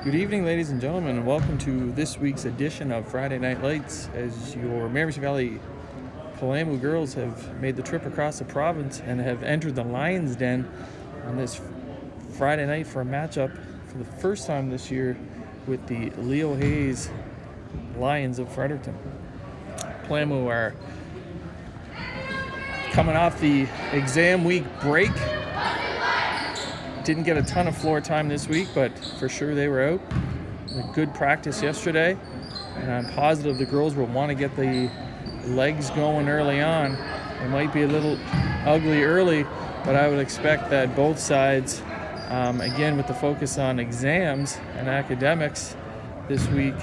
Good evening, ladies and gentlemen, and welcome to this week's edition of Friday Night Lights, as your Miramichi Valley Palamu girls have made the trip across the province and have entered the Lions Den on this Friday night for a matchup for the first time this year with the Leo Hayes Lions of Fredericton. Palamu are coming off the exam week break. Didn't get a ton of floor time this week, but for sure they were out. A good practice yesterday, and I'm positive the girls will want to get the legs going early on. It might be a little ugly early, but I would expect that both sides, again with the focus on exams and academics this week,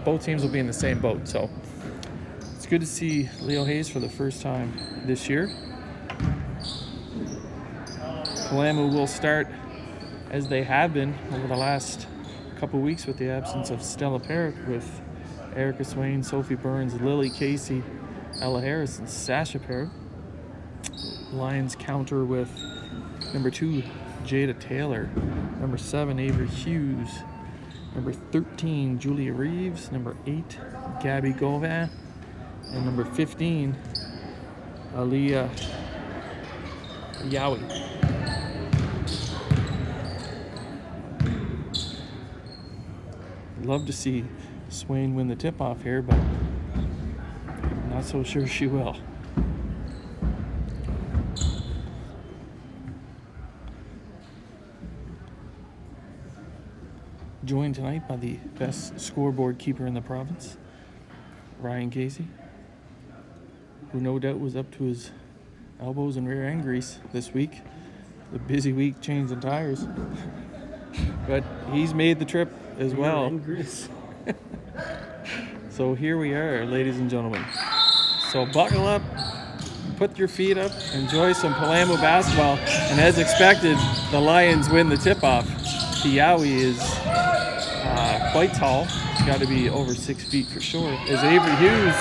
both teams will be in the same boat. So it's good to see Leo Hayes for the first time this year. Palamu will start as they have been over the last couple weeks with the absence of Stella Parrott, with Erica Swain, Sophie Burns, Lily Casey, Ella Harris, and Sasha Parrott. Lions counter with number 2, Jada Taylor, number 7, Avery Hughes, number 13, Julia Reeves, number 8, Gabby Gauvin, and number 15, Aliyah Yowie. Love to see Swain win the tip-off here, but not so sure she will. Joined tonight by the best scoreboard keeper in the province, Ryan Casey, who no doubt was up to his elbows in rear end grease this week. The busy week changing tires. But he's made the trip as well. So here we are, ladies and gentlemen. So buckle up, put your feet up, enjoy some Palamu basketball, and as expected, the Lions win the tip-off. Yowie is quite tall. He's got to be over 6 feet for sure. As Avery Hughes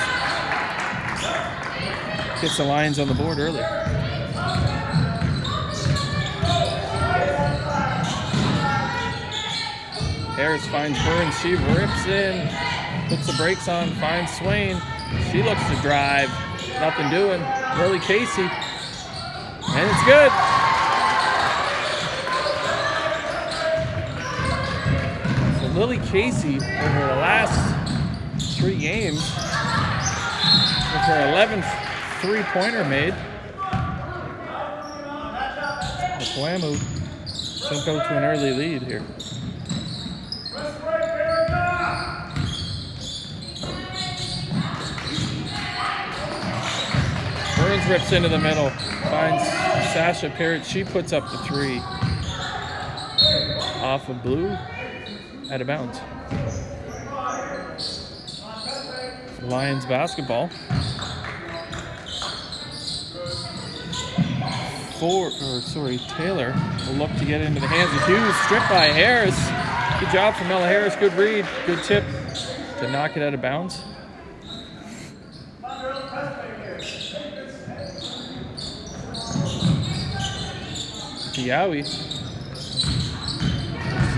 gets the Lions on the board early. Harris finds Burns, she rips in, puts the brakes on, finds Swain. She looks to drive, nothing doing. Lily Casey, and it's good. So Lily Casey, over the last 3 games, with her 11th three-pointer made, Palamu jumped out to an early lead here. Burns rips into the middle, finds Sasha Parrott. She puts up the 3 off of Blue, out of bounds. Lions basketball. Taylor will look to get into the hands of Hughes. Stripped by Harris. Good job from Ella Harris. Good read. Good tip to knock it out of bounds. Yowie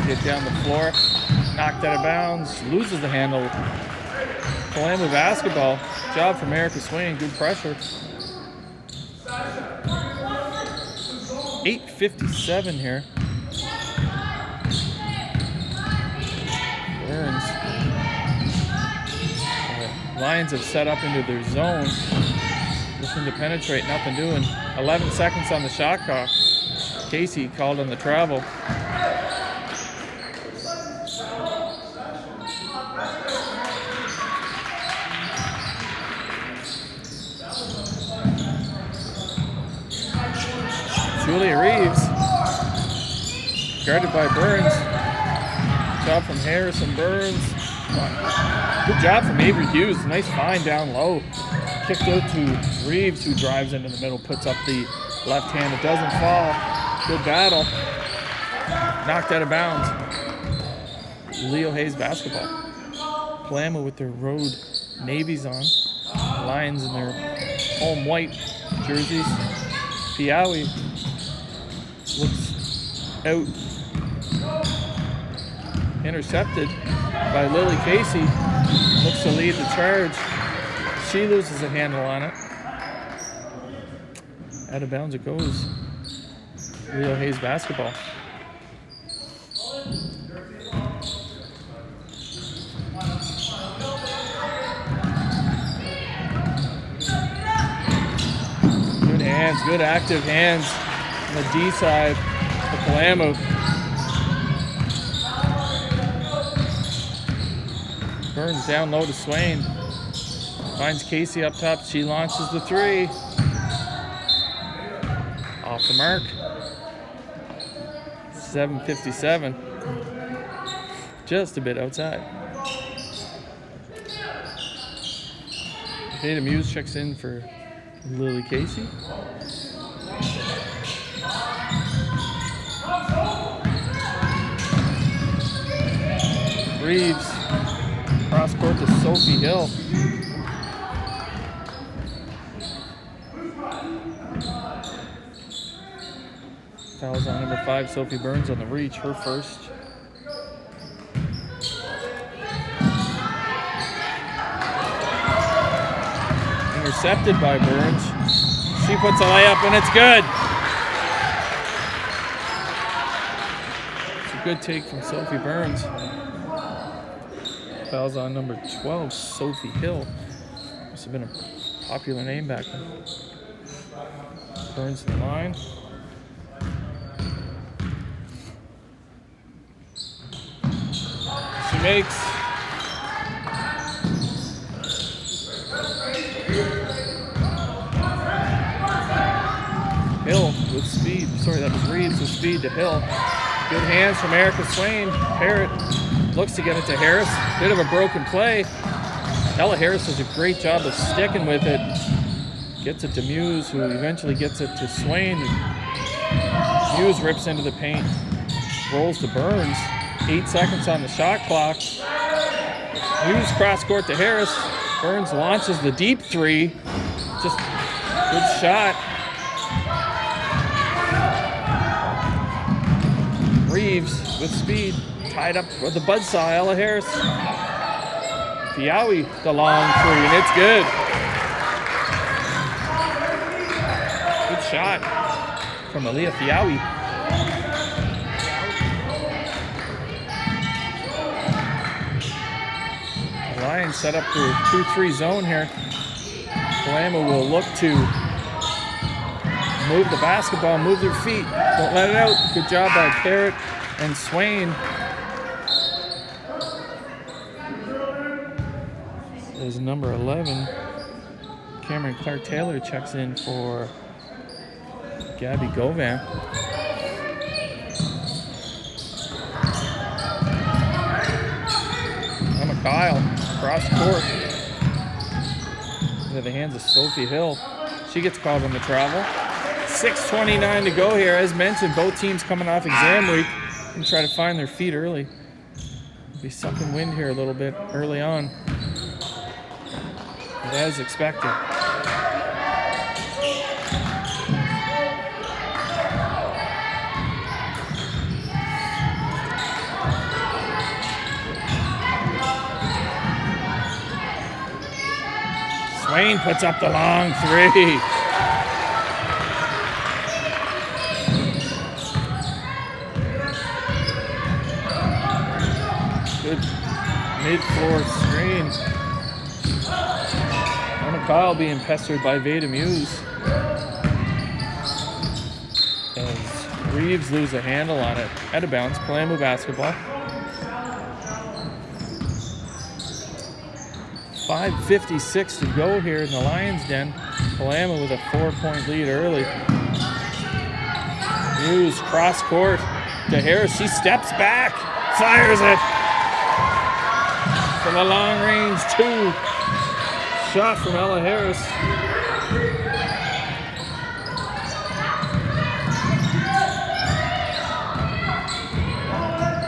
get down the floor, knocked out of bounds, loses the handle. Palamu basketball. Job from Erica Swain. Good pressure. 8:57 here. Burns. Lions have set up into their zone. Looking to penetrate, nothing doing. 11 seconds on the shot clock. Casey called on the travel. Julia Reeves, guarded by Burns. Job from Harris and Burns. Good job from Avery Hughes. Nice find down low. Kicked out to Reeves, who drives into the middle, puts up the left hand. It doesn't fall. Good battle. Knocked out of bounds. Leo Hayes basketball. Palamu with their road navies on. Lions in their home white jerseys. Yowie looks out intercepted by Lily Casey. Looks to lead the charge. She loses a handle on it. Out of bounds it goes. Leo Hayes basketball. Good hands, good active hands on the D side for Kalamu. Burns down low to Swain. Finds Casey up top. She launches the three. Off the mark. 7:57. Just a bit outside. Veda Muse checks in for Lily Casey. Reeves. Cross court to Sophie Hill. Fouls on number 5, Sophie Burns on the reach, her first. Intercepted by Burns. She puts a layup and it's good. It's a good take from Sophie Burns. Fouls on number 12, Sophie Hill. Must have been a popular name back then. Burns to the line. She makes. Hill with speed. Sorry, that was Reeves with speed to Hill. Good hands from Erica Swain. Parrott looks to get it to Harris. Bit of a broken play. Ella Harris does a great job of sticking with it. Gets it to Muse, who eventually gets it to Swain. Muse rips into the paint. Rolls to Burns. 8 seconds on the shot clock. Muse cross court to Harris. Burns launches the deep three. Just good shot. Reeves with speed. Tied up with the buzzsaw, Ella Harris. Fiawi, the long three, and it's good. Good shot from Aaliyah Fiawi. The Lions set up their 2-3 zone here. Kalamu will look to move the basketball, move their feet. Don't let it out. Good job by Parrott and Swain. There's number 11. Cameron Clark-Taylor checks in for Gabby Govan. Emma Kyle, cross court. Into the hands of Sophie Hill. She gets called on the travel. 6:29 to go here. As mentioned, both teams coming off exam week and try to find their feet early. Be sucking wind here a little bit early on. But as expected. Swain puts up the long three. Good mid-floor screen. Emma Kyle being pestered by Veda Muse. As Reeves lose a handle on it. Out of bounds, Kalamu basketball. 5:56 to go here in the Lions' Den. Kalamu with a 4-point lead early. Muse cross court to Harris. She steps back, fires it from a long range 2. Shot from Ella Harris.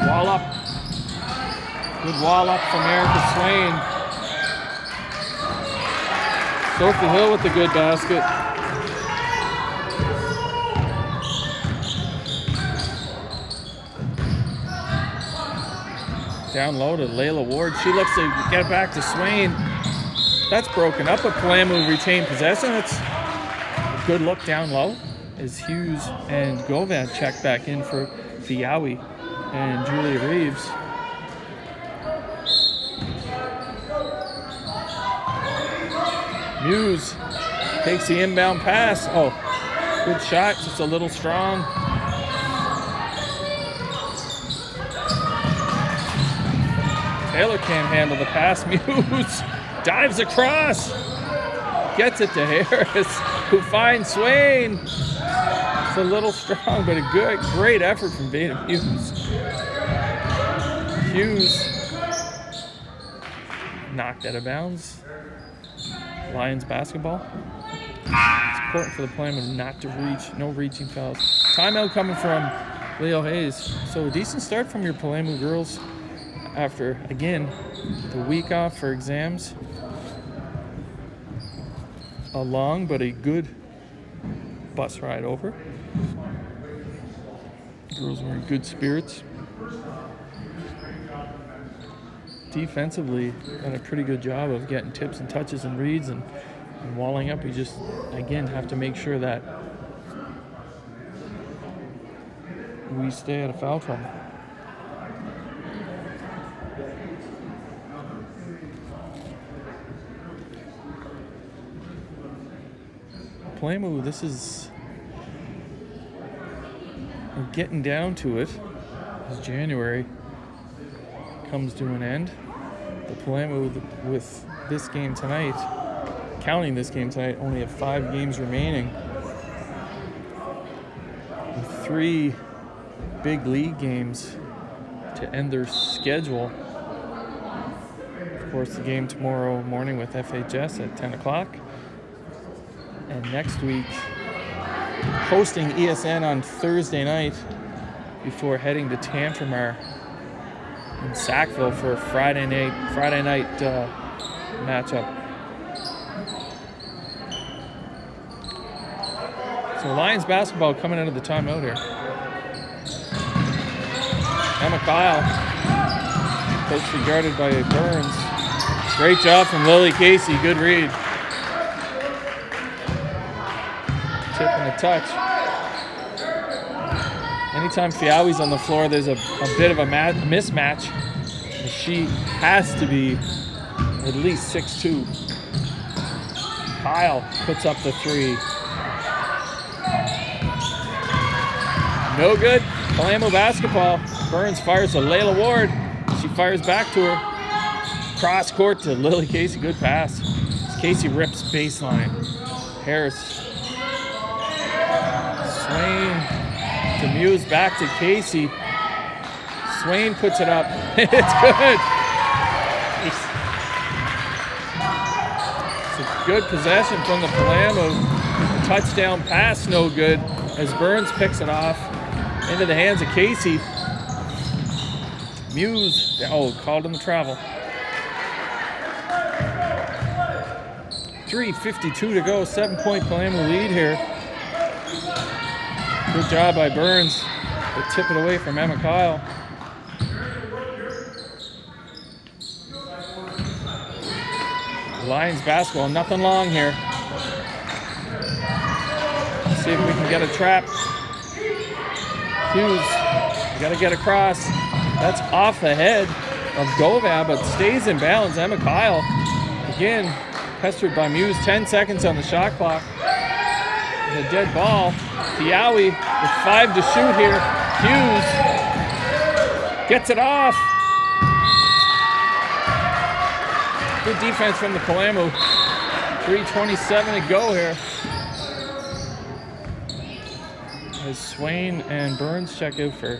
Wall up. Good wall up from Erica Swain. Sophie Hill with the good basket. Down low to Layla Ward. She looks to get back to Swain. That's broken up, but Palamu retain possession. It's a good look down low as Hughes and Govan check back in for Fiawi and Julia Reeves. Muse takes the inbound pass. Oh, good shot, just a little strong. Taylor can't handle the pass. Muse dives across. Gets it to Harris, who finds Swain. It's a little strong, but a great effort from Veda Hughes. Hughes knocked out of bounds. Lions basketball. It's important for the Palamu not to reach, no reaching fouls. Timeout coming from Leo Hayes. So a decent start from your Palamu girls after, again, the week off for exams. A long but a good bus ride over. Girls were in good spirits. Defensively, done a pretty good job of getting tips and touches and reads and walling up. We just, again, have to make sure that we stay out of foul trouble. Palamu, this is, we're getting down to it as January comes to an end. The Palamu, with this game tonight, counting this game tonight, only have 5 games remaining. With 3 big league games to end their schedule. Of course, the game tomorrow morning with FHS at 10 o'clock. And next week, hosting ESN on Thursday night before heading to Tantramar in Sackville for a Friday night matchup. So Lions basketball coming out of the timeout here. Emma Kyle, closely guarded by Burns. Great job from Lily Casey, good read. Tip and a touch. Anytime Fiawi's on the floor, there's a bit of a mismatch. She has to be at least 6'2". Kyle puts up the 3. No good. Palamu basketball. Burns fires to Layla Ward. She fires back to her. Cross court to Lily Casey. Good pass. Casey rips baseline. Harris. Swain to Muse, back to Casey. Swain puts it up. It's good. It's a good possession from the Palamu. Touchdown pass, no good, as Burns picks it off into the hands of Casey. Muse, called in the travel. 3:52 to go, 7-point Palamu lead here. Good job by Burns to tip it away from Emma Kyle. Lions basketball, nothing long here. Let's see if we can get a trap. Hughes, got to get across. That's off the head of Govan, but stays in bounds. Emma Kyle, again, pestered by Muse. 10 seconds on the shot clock. The dead ball. Fiawi with 5 to shoot here. Hughes gets it off. Good defense from the Palamu. 3:27 to go here. As Swain and Burns check out for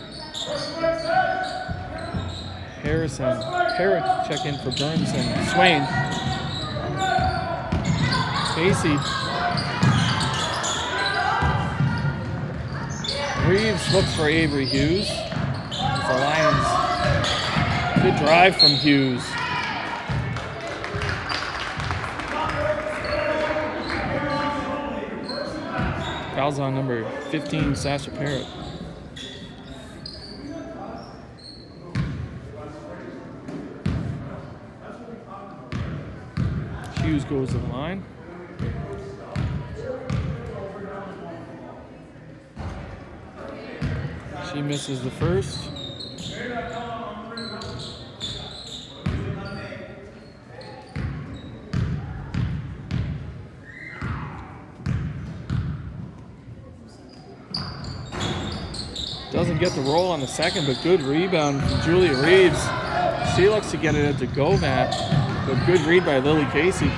Harrison. Parrott check in for Burns and Swain. Casey. Reeves looks for Avery Hughes. The Lions. Good drive from Hughes. Fouls on number 15, Sasha Parrott. Hughes goes to the line. She misses the first. Doesn't get the roll on the second, but good rebound from Julia Reeves. She looks to get it at the go mat, but good read by Lily Casey.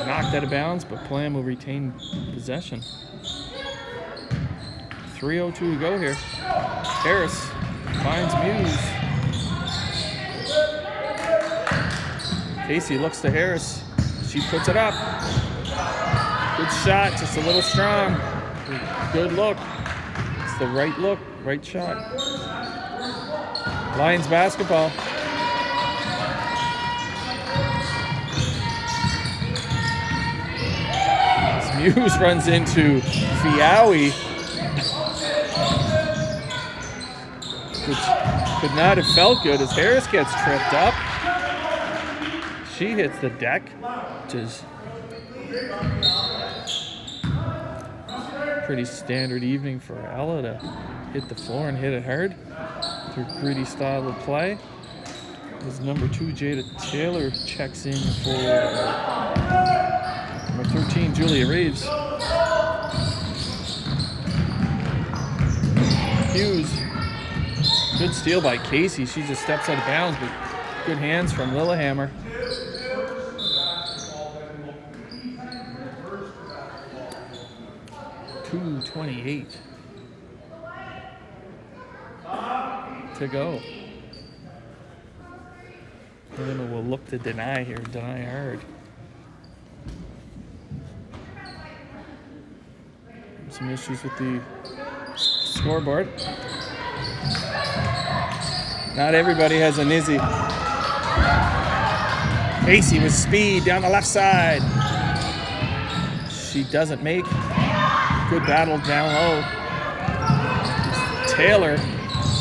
Knocked out of bounds, but Palermo will retain possession. 3:02 to go here. Harris finds Muse. Casey looks to Harris. She puts it up. Good shot, just a little strong. Good look. It's the right look, right shot. Lions basketball. Muse runs into Fiawi, which could not have felt good as Harris gets tripped up. She hits the deck, which is pretty standard evening for Ella to hit the floor and hit it hard. Her gritty style of play. As number 2, Jada Taylor checks in for number 13, Julia Reeves. Hughes. Good steal by Casey. She just steps out of bounds, but good hands from Lillehammer. .228 to go. Lillehammer will look to deny here, deny hard. Some issues with the scoreboard. Not everybody has a Nizzy. Casey with speed down the left side. She doesn't make. Good battle down low. Taylor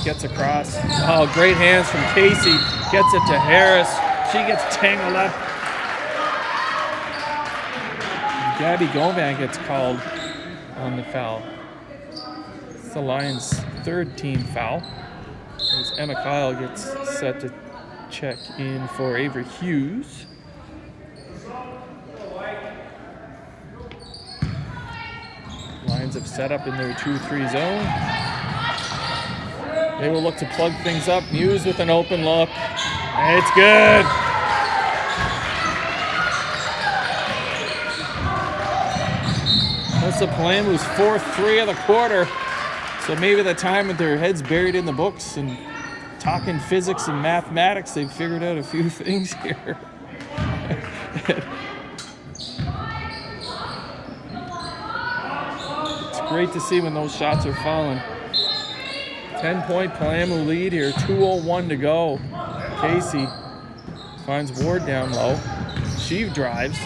gets across. Oh, great hands from Casey. Gets it to Harris. She gets tangled up. Gabby Govan gets called on the foul. It's the Lions' third team foul. As Emma Kyle gets set to check in for Avery Hughes. Lions have set up in their 2-3 zone. They will look to plug things up. Muse with an open look. And it's good. That's the Palermo's fourth 3 of the quarter. So maybe the time with their heads buried in the books and talking physics and mathematics, they've figured out a few things here. It's great to see when those shots are falling. 10-point Palermo lead here, 2:01 to go. Casey finds Ward down low. She drives,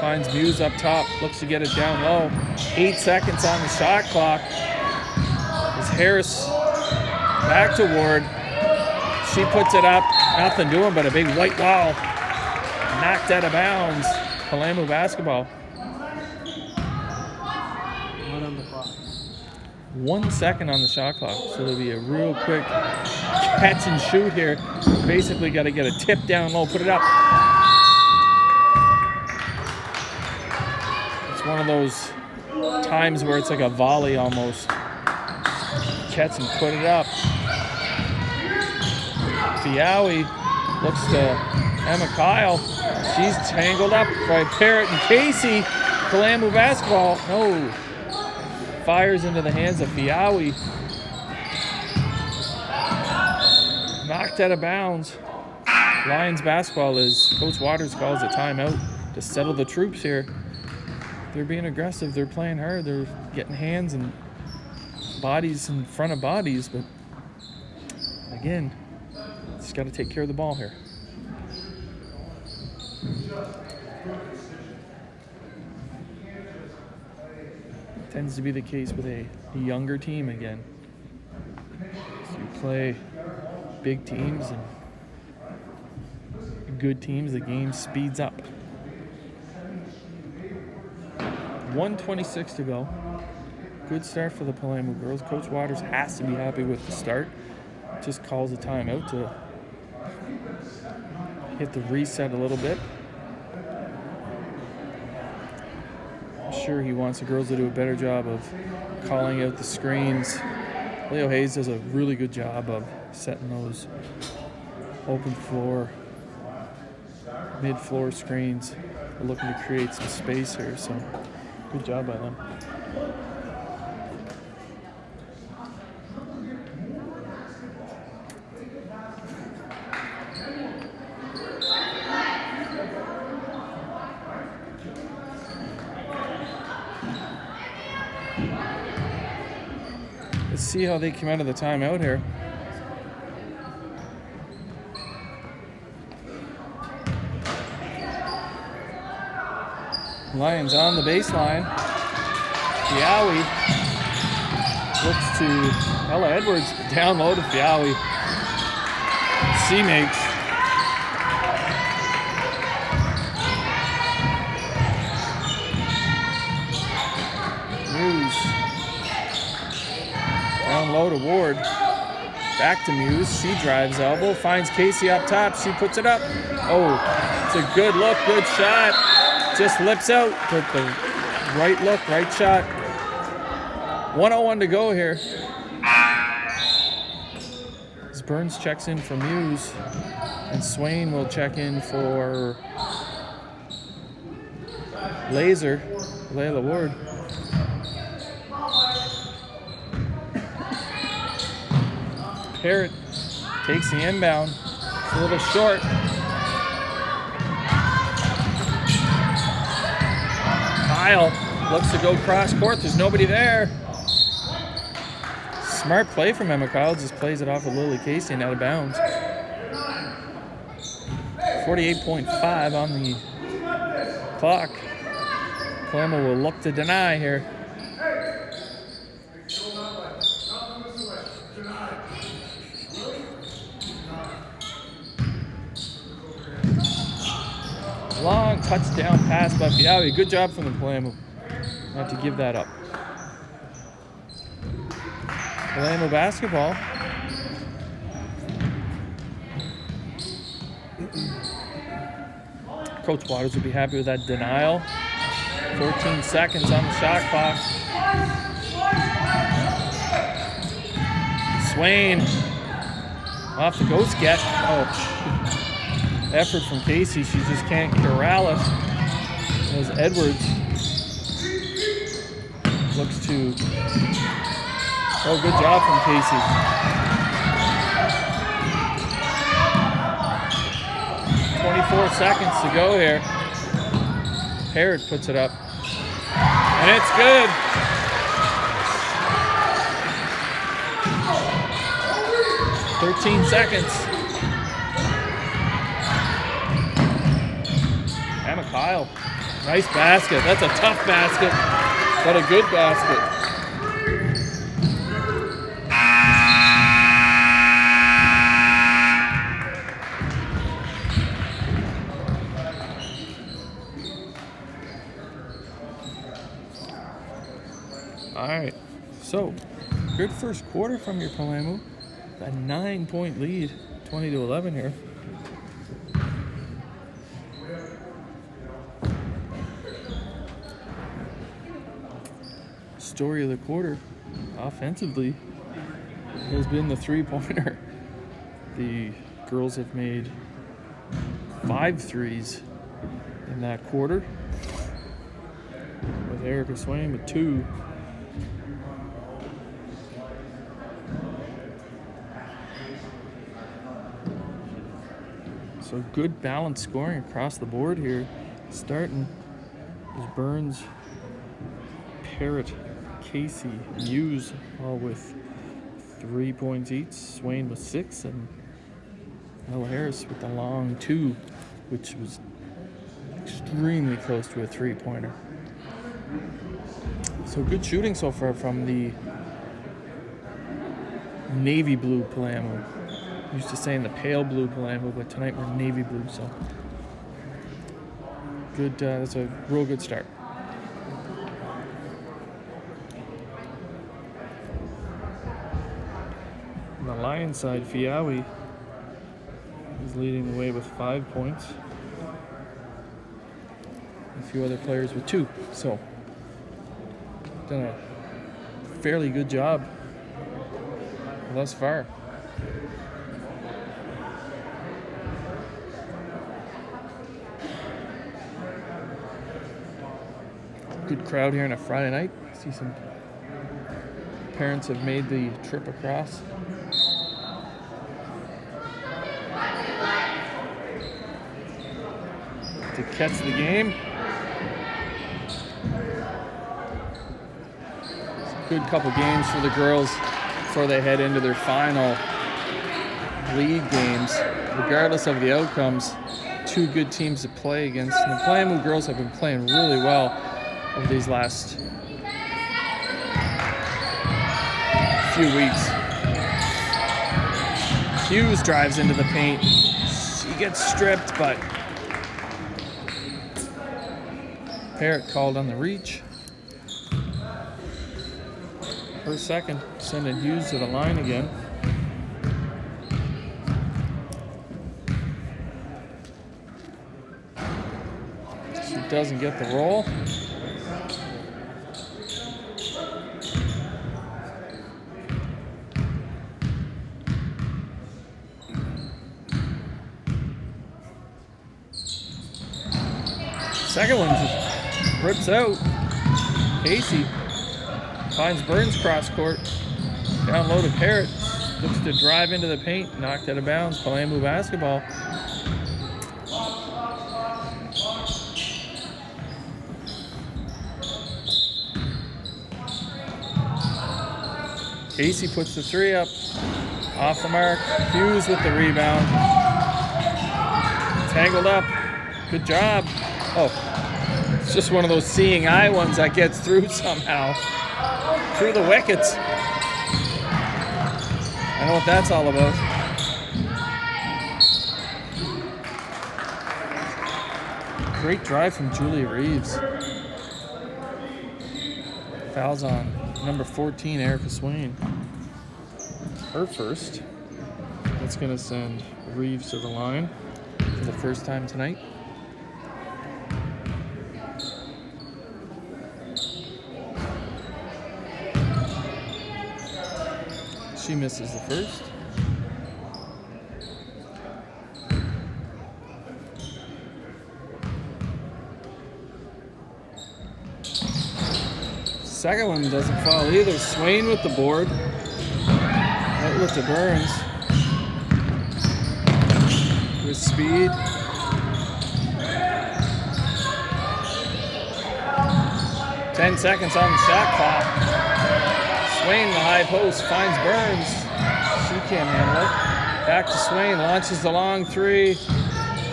finds Muse up top, looks to get it down low. 8 seconds on the shot clock. As Harris back to Ward. She puts it up, nothing doing but a big white wall. Knocked out of bounds. Palermo basketball. 1 second on the shot clock, so there'll be a real quick catch and shoot here. Basically got to get a tip down low, put it up. It's one of those times where it's like a volley almost. Catch and put it up. Fiawi looks to Emma Kyle. She's tangled up by Parrott and Casey. Palermo basketball. No. Fires into the hands of Fiawi. Knocked out of bounds. Lions basketball as Coach Waters calls a timeout to settle the troops here. They're being aggressive. They're playing hard. They're getting hands and bodies in front of bodies. But again, just got to take care of the ball here. Tends to be the case with a younger team again. So you play big teams and good teams, the game speeds up. 1:26 to go. Good start for the Palaimo girls. Coach Waters has to be happy with the start. Just calls a timeout to hit the reset a little bit. I'm sure he wants the girls to do a better job of calling out the screens. Leo Hayes does a really good job of setting those open floor, mid-floor screens. We're looking to create some space here, so good job by them. Let's see how they come out of the timeout here. Lions on the baseline. Fiawi looks to Ella Edwards, down low to Fiawi. C makes. Muse. Down low to Ward. Back to Muse. She drives elbow, finds Casey up top. She puts it up. Oh, it's a good look, good shot. Just lips out, but the right look, right shot. 1:01 to go here. As Burns checks in for Muse, and Swain will check in for Layla Ward. Parrott takes the inbound. It's a little short. Kyle looks to go cross court. There's nobody there. Smart play from Emma Kyle. Just plays it off of Lily Casey and out of bounds. 48.5 on the clock. Palaimo will look to deny here. Long touchdown pass by Fiawi. Good job from the Palaimo not to give that up. Palaimo basketball. Coach Waters would be happy with that denial. 14 seconds on the shot clock. Swain off the ghost get. Oh. Effort from Casey, she just can't corral it. As Edwards looks to, oh, good job from Casey. 24 seconds to go here. Parrott puts it up, and it's good. "13 seconds. Emma Kyle, nice basket. That's a tough basket, but a good basket. All right, so good first quarter from your Palaimo. A 9-point lead, 20-11 here. Story of the quarter, offensively, has been the three-pointer. The girls have made 5 threes in that quarter, with Erica Swain with 2. So good balanced scoring across the board here. Starting is Burns, Parrott, Casey, Muse, all with 3 points each. Swain with 6, and Ella Harris with the long 2, which was extremely close to a 3-pointer. So good shooting so far from the navy blue Palaimo. Used to saying the pale blue Palamu, but tonight we're navy blue, so good. That's a real good start. On the Lions side, Fiawi is leading the way with 5 points. A few other players with 2, so done a fairly good job thus far. Good crowd here on a Friday night. See some parents have made the trip across. To catch the game. It's a good couple games for the girls before they head into their final league games. Regardless of the outcomes, 2 good teams to play against. And the Palamu girls have been playing really well over these last few weeks. Hughes drives into the paint. She gets stripped, but Parrott called on the reach. Her second, sending Hughes to the line again. She doesn't get the roll. Second one just rips out. Casey finds Burns cross court. Down low to Parrott. Looks to drive into the paint. Knocked out of bounds. Palamu basketball. Casey puts the 3 up. Off the mark. Hughes with the rebound. Tangled up. Good job. Oh, it's just one of those seeing eye ones that gets through somehow. Through the wickets. I know what that's all about. Great drive from Julia Reeves. Fouls on number 14, Erica Swain. Her first. That's going to send Reeves to the line for the first time tonight. She misses the first. Second one doesn't fall either. Swain with the board. Outlet to Burns. With speed. Ten seconds on the shot clock. Swain, the high post, finds Burns. She can't handle it. Back to Swain, launches the long 3.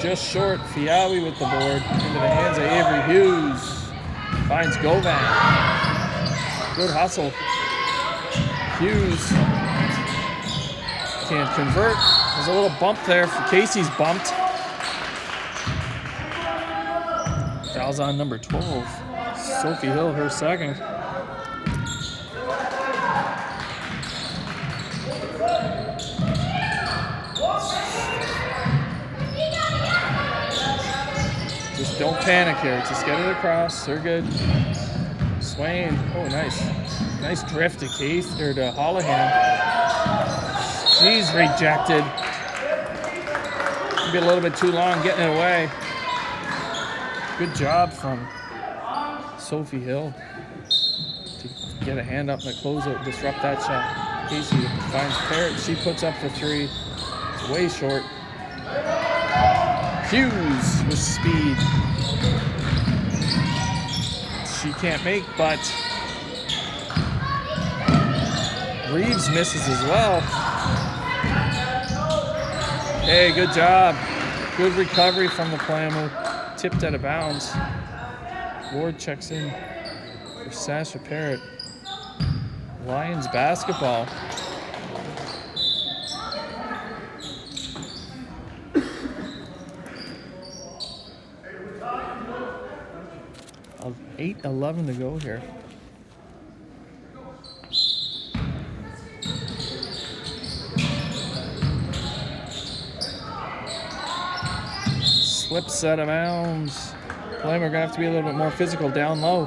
Just short. Fiawi with the board. Into the hands of Avery Hughes. Finds Govan. Good hustle. Hughes can't convert. There's a little bump there for Casey's bumped. Fouls on number 12. Sophie Hill, her second. Just don't panic here. Just get it across. They're good. Swain. Oh, nice. Nice drift to Case or to Holohan. She's rejected. Maybe a little bit too long getting it away. Good job from Sophie Hill to get a hand up in the closeout, disrupt that shot. Casey finds Parrott. She puts up the 3. It's way short. Hughes with speed. She can't make, but Reeves misses as well. Hey, good job. Good recovery from the Palamu. Tipped out of bounds. Ward checks in for Sasha Parrott. Lions basketball. 8:11 to go here. Slips out of bounds. Palaima are going to have to be a little bit more physical down low.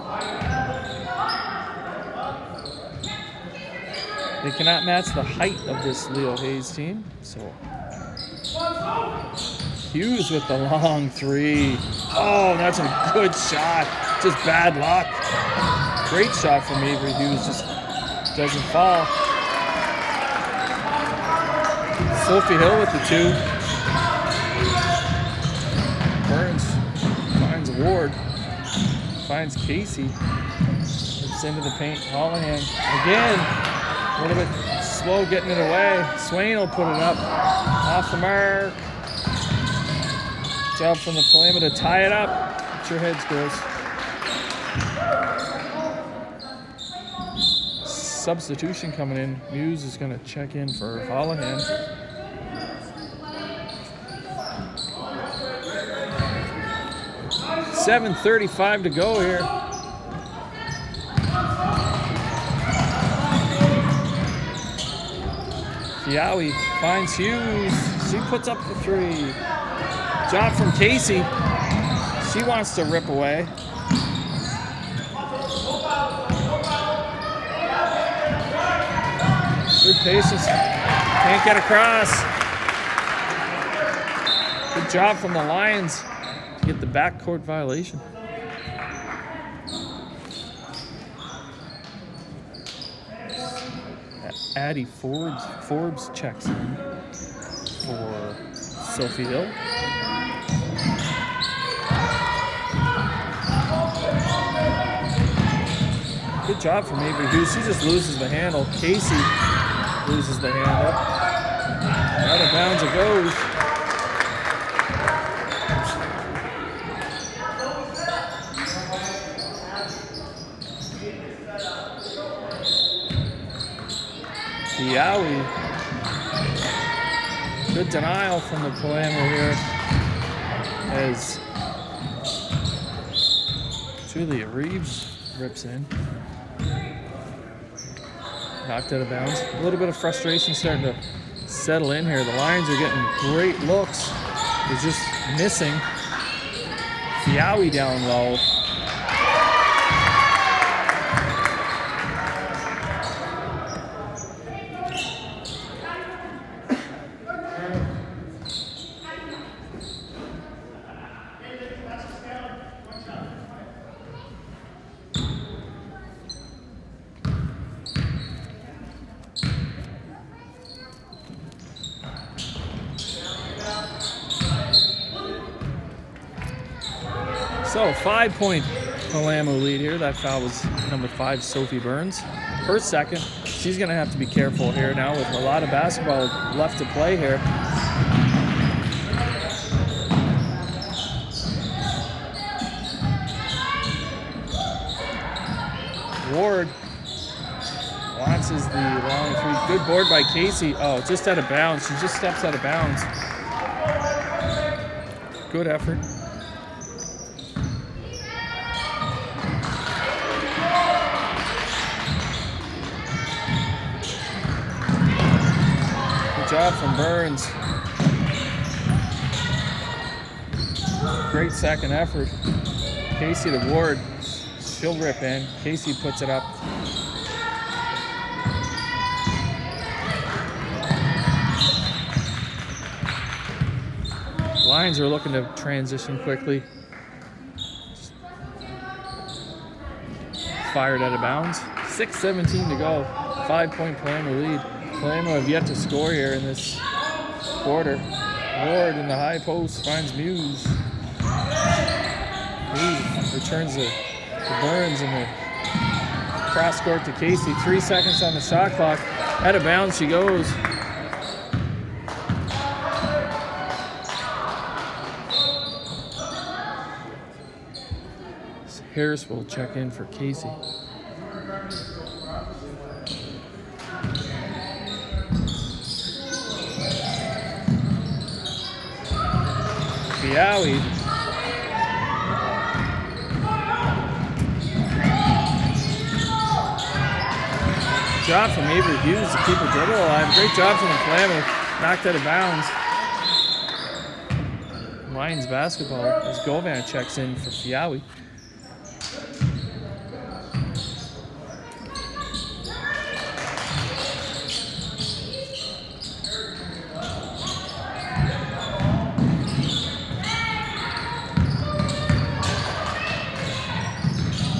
They cannot match the height of this Leo Hayes team. So Hughes with the long three. Oh, that's a good shot. Just bad luck. Great shot from Avery Hughes. Just doesn't fall. Sophie Hill with the two. Burns finds Ward. Finds Casey. It's into the paint. Holohan again. A little bit slow getting it away. Swain will put it up. Off the mark. Job from the Palaima to tie it up. Get your heads, girls. Substitution coming in. Muse is going to check in for Holohan. $7:35 to go here. Fiawi finds Hughes. She puts up the three. Job from Casey. She wants to rip away. Good patience. Can't get across. Good job from the Lions to get the backcourt violation. Addie Forbes checks in for Sophie Hill. Good job from Avery Hughes. She just loses the handle. Casey loses the handle. Out of bounds it goes. Fiawi. Good denial from the Palaima here as Julia Reeves rips in. Knocked out of bounds. A little bit of frustration starting to settle in here. The Lions are getting great looks. They're just missing. Fiawi down low. So 5-point Palaima lead here. That foul was number 5, Sophie Burns. Her second. She's going to have to be careful here now with a lot of basketball left to play here. Ward launches the long three. Good board by Casey. Oh, just out of bounds. She just steps out of bounds. Good effort. Job from Burns. Great second effort. Casey to Ward. She'll rip in. Casey puts it up. Lions are looking to transition quickly. Fired out of bounds. 6:17 to go. 5-point Palaima lead. Palaima have yet to score here in this quarter. Ward in the high post finds Muse. Muse returns to Burns in the cross court to Casey. 3 seconds on the shot clock. Out of bounds she goes. Harris will check in for Casey. Fiawi job from Avery Hughes to keep the dribble alive. Great job from the Palamu. Knocked out of bounds. Lions basketball as Govan checks in for Fiawi.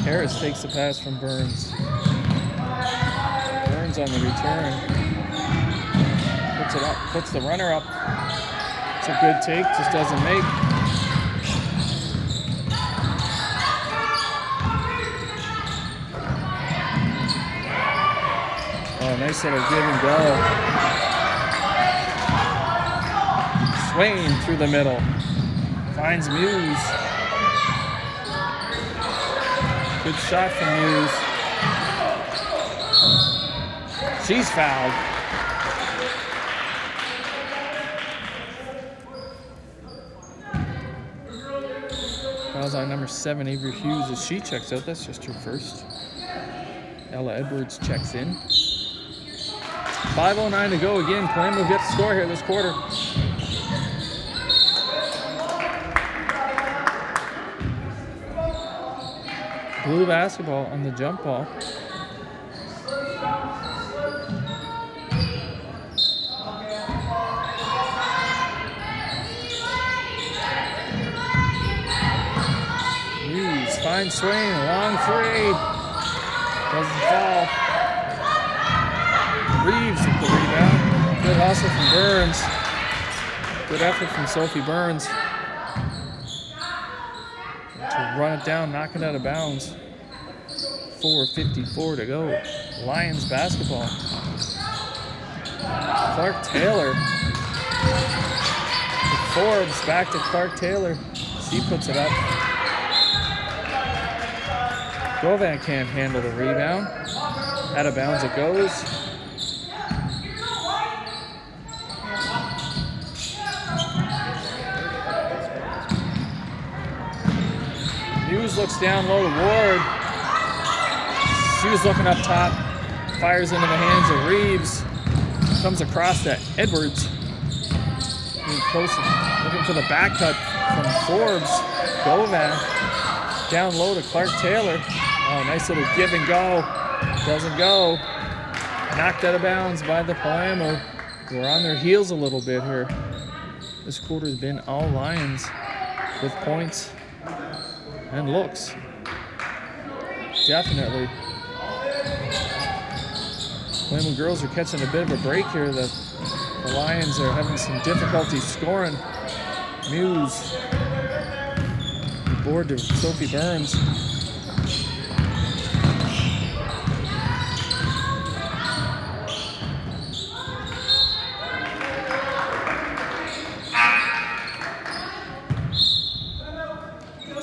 Harris takes the pass from Burns. Burns on the return. Puts it up, puts the runner up. It's a good take, just doesn't make. Oh, nice little give and go. Swain through the middle. Finds Muse. Good shot from Muse. She's fouled. Fouls on number 7, Avery Hughes, as she checks out. That's just her first. Ella Edwards checks in. 5:09 to go again. Palamu will get the score here this quarter. Blue basketball on the jump ball. Hughes finds Swain, long three. Doesn't fall. Reeves with the rebound. Good hustle from Burns. Good effort from Sophie Burns to run it down, knock it out of bounds. 4:54 to go. Lions basketball. Clark Taylor. Forbes back to Clark Taylor. She puts it up. Govan can't handle the rebound. Out of bounds it goes. Hughes looks down low to Ward. She was looking up top. Fires into the hands of Reeves. Comes across to Edwards. Getting closer. Looking for the back cut from Forbes. Govan. Down low to Clark Taylor. Oh, nice little give and go. Doesn't go. Knocked out of bounds by the Palamu. We're on their heels a little bit here. This quarter's been all Lions with points and looks. Definitely. Palamu girls are catching a bit of a break here. The Lions are having some difficulty scoring. Muse. The board to Sophie Burns.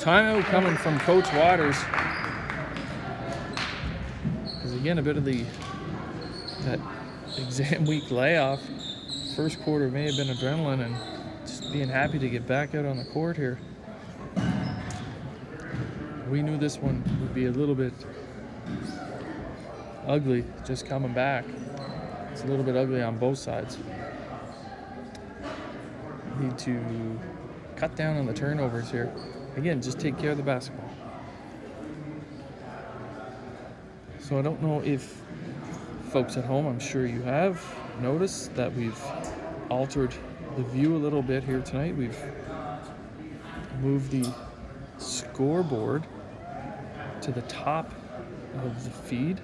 Timeout coming from Coach Waters. Because again, a bit of that exam week layoff. First quarter may have been adrenaline and just being happy to get back out on the court here. We knew this one would be a little bit ugly just coming back. It's a little bit ugly on both sides. Need to cut down on the turnovers here. Again, just take care of the basketball. So I don't know if folks at home, I'm sure you have noticed that we've altered the view a little bit here tonight. We've moved the scoreboard to the top of the feed.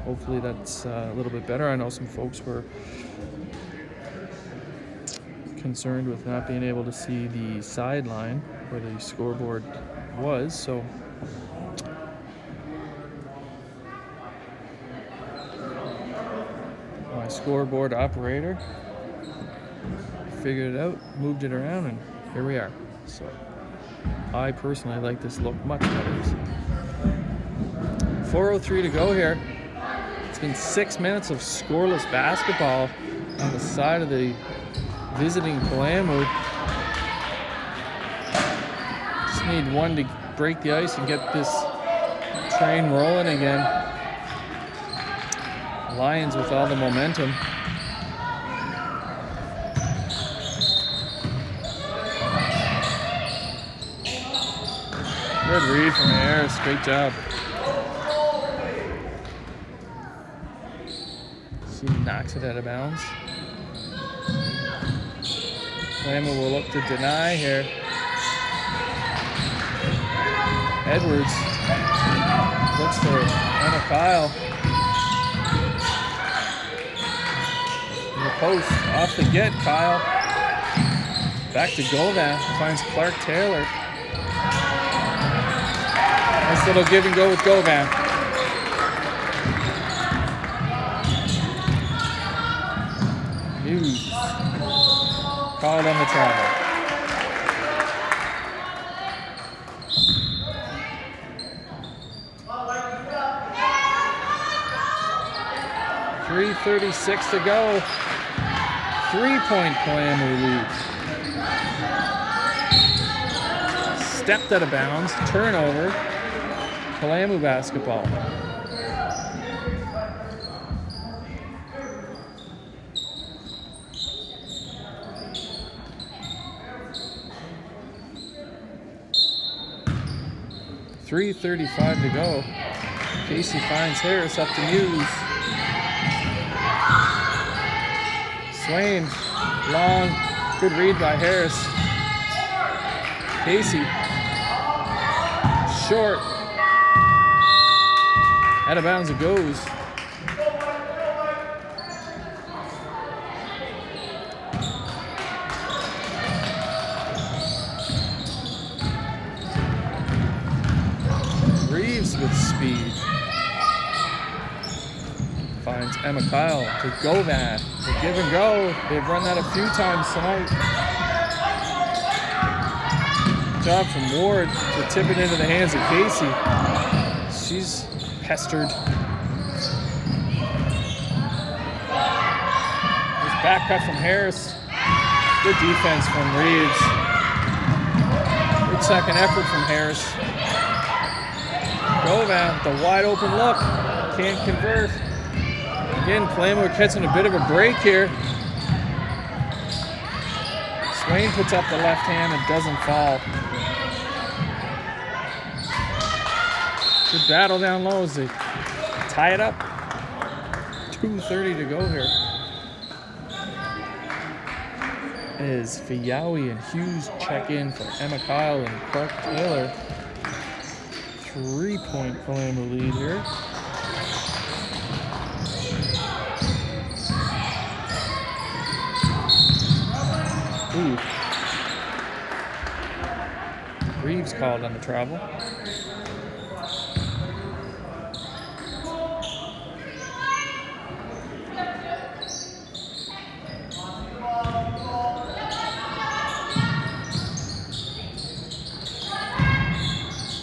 Hopefully that's a little bit better. I know some folks were concerned with not being able to see the sideline where the scoreboard was, so my scoreboard operator figured it out, moved it around, and here we are. So I personally like this look much better. So 4:03 to go here. It's been 6 minutes of scoreless basketball on the side of the visiting Palamu. Just need one to break the ice and get this train rolling again. Lions with all the momentum. Good read from Harris. Great job. She knocks it out of bounds. Lama will look to deny here. Edwards looks for Emma Kyle. In the post, off the get, Kyle. Back to Govan, finds Clark Taylor. Nice little give and go with Govan. Hughes called on the travel. .336 to go. 3-point Palamu lead. Stepped out of bounds. Turnover. Palamu basketball. .335 to go. Casey finds Harris up to Muse. Swain, long, good read by Harris. Casey, short. Out of bounds it goes. Reeves with speed. Finds Emma Kyle to Govan. The give and go. They've run that a few times tonight. Job from Ward to tip it into the hands of Casey. She's pestered. There's back cut from Harris. Good defense from Reeves. Good second effort from Harris. Govan with the wide open look. Can't convert. Again, Palamu catching a bit of a break here. Swain puts up the left hand and doesn't fall. Good battle down low as they tie it up. 2:30 to go here. As Fiyawi and Hughes check in for Emma Kyle and Clark Taylor. 3-point Palamu lead here. Ooh. Reeves called on the travel.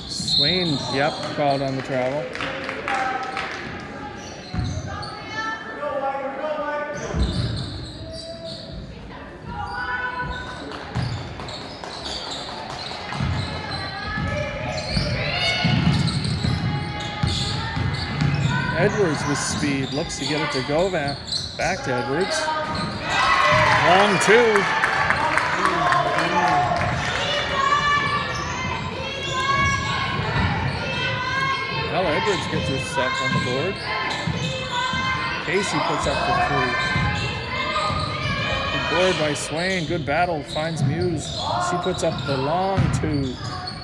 Swain, yep, called on the travel. Edwards with speed, looks to get it to Govan. Back to Edwards. Long two. Well, Edwards gets herself on the board. Casey puts up the three. Good board by Swain. Good battle. Finds Muse. She puts up the long two.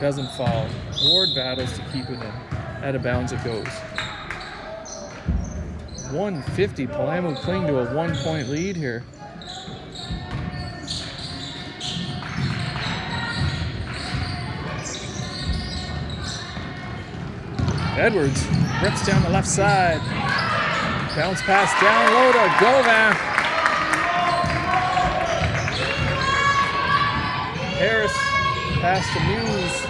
Doesn't fall. Ward battles to keep it in. Out of bounds it goes. 150. Palamu cling to a 1-point lead here. Edwards rips down the left side. Bounce pass down low to Govan. Harris pass to Muse.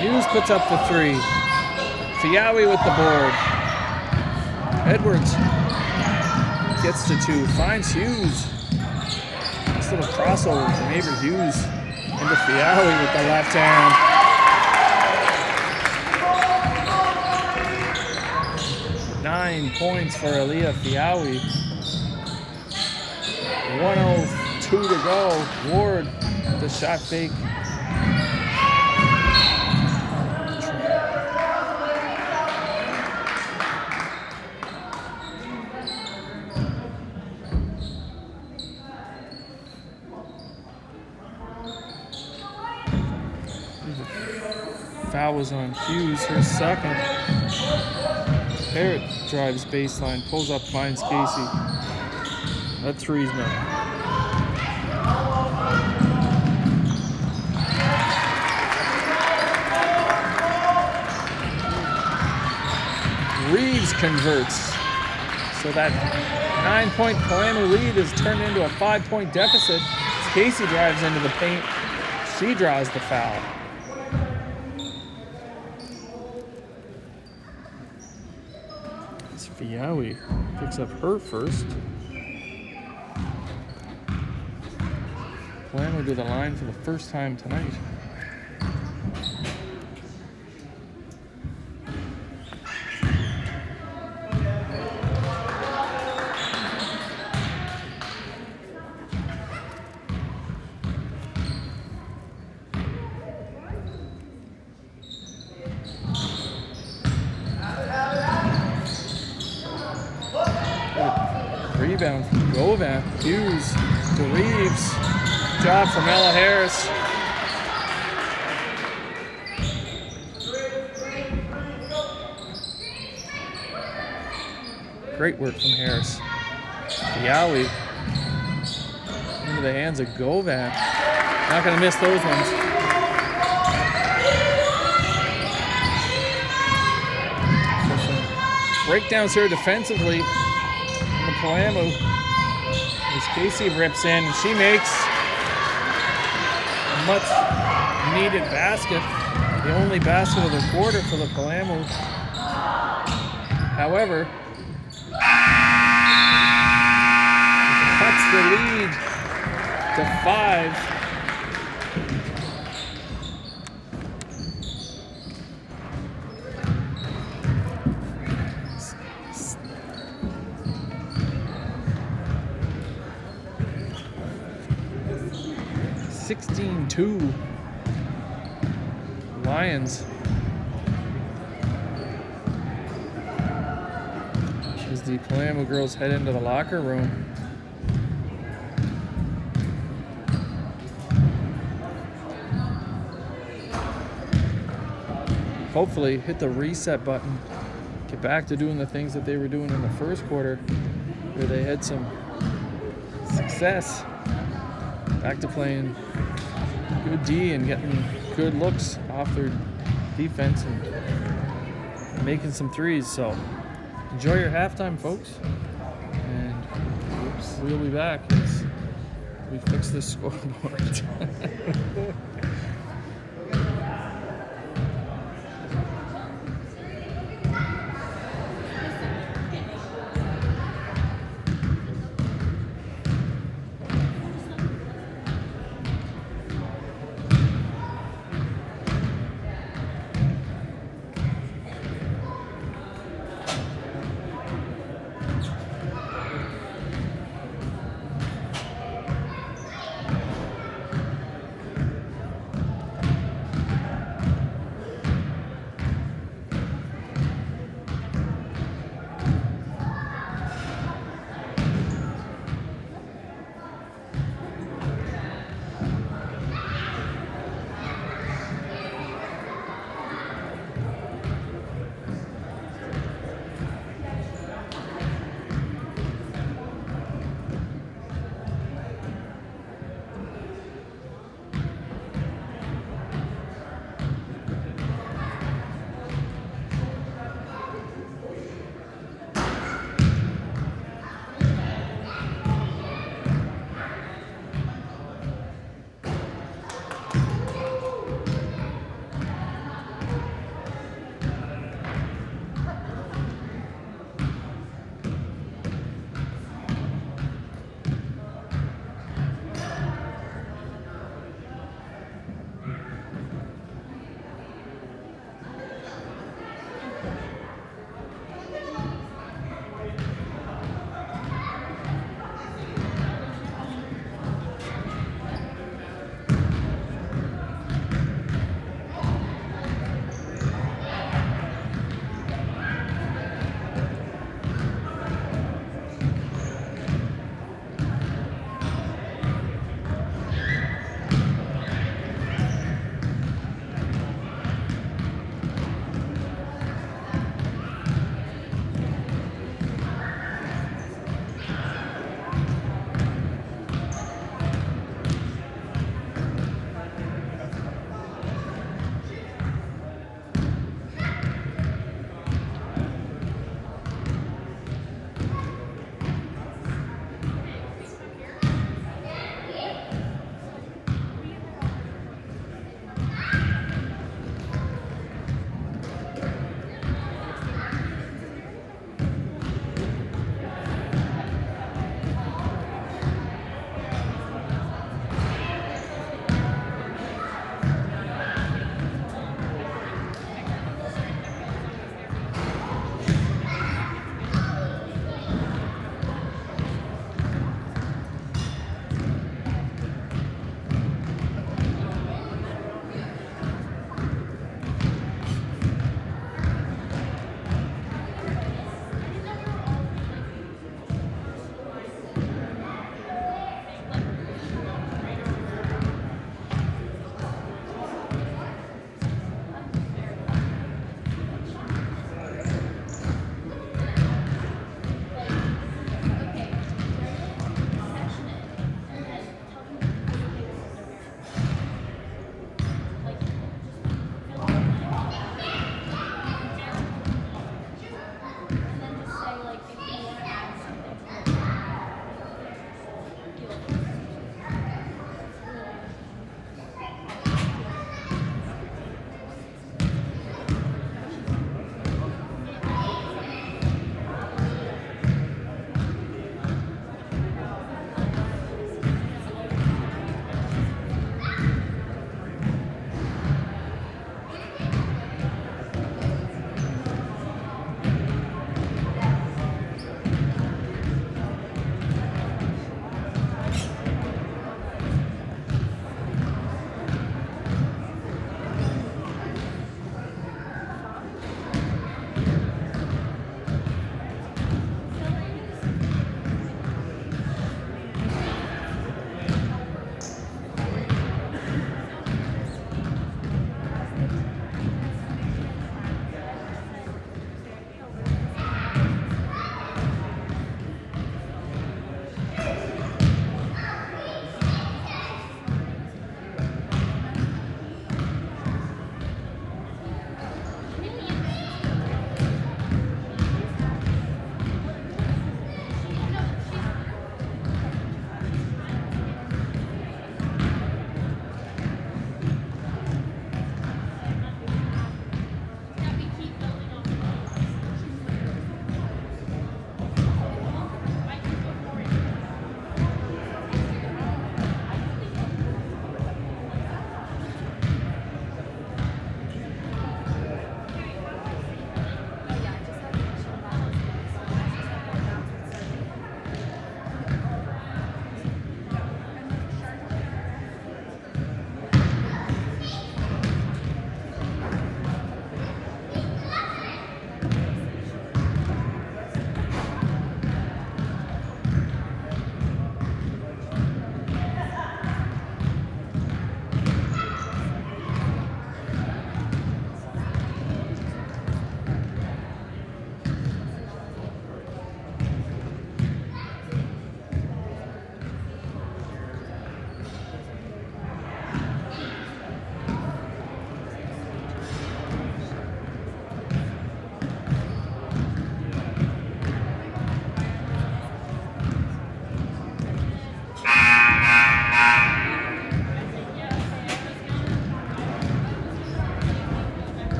Muse puts up the three. Fiyawi with the board. Edwards gets to two. Finds Hughes. Nice little crossover from Avery Hughes into Fiyawi with the left hand. 9 points for Aaliyah Fiawi. 1:02 to go. Ward, the shot fake. Foul was on Hughes, her second. Parrott drives baseline, pulls up, finds Casey. That three's no. Reeves converts. So that 9-point Palamu lead is turned into a 5-point deficit. As Casey drives into the paint, she draws the foul. Fiawi picks up her first. Palamu to the line for the first time tonight. Rebound from Govan. Hughes to Reeves. Job from Ella Harris. Great work from Harris. Fiawi into the hands of Govan. Not going to miss those ones. So some breakdowns here defensively. Palamu, as Casey rips in, and she makes a much needed basket, the only basket of the quarter for the Palamu. However, it cuts the lead to 5. 16-2 Lions. As the Palamu girls head into the locker room. Hopefully hit the reset button. Get back to doing the things that they were doing in the first quarter, where they had some success. Back to playing good D and getting good looks off their defense and making some threes. So enjoy your halftime, folks. And we'll be back as we fix this scoreboard.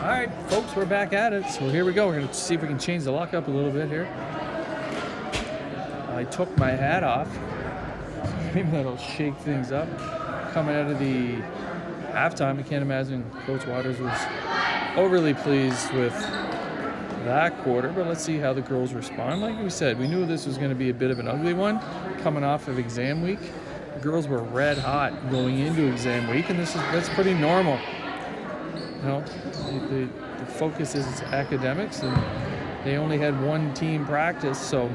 All right, folks, we're back at it. So here we go. We're going to see if we can change the luck up a little bit here. I took my hat off. Maybe that'll shake things up. Coming out of the halftime, I can't imagine Coach Waters was overly pleased with that quarter, but let's see how the girls respond. Like we said, we knew this was going to be a bit of an ugly one coming off of exam week. The girls were red hot going into exam week, and that's pretty normal. You know, the focus is academics, and they only had one team practice, so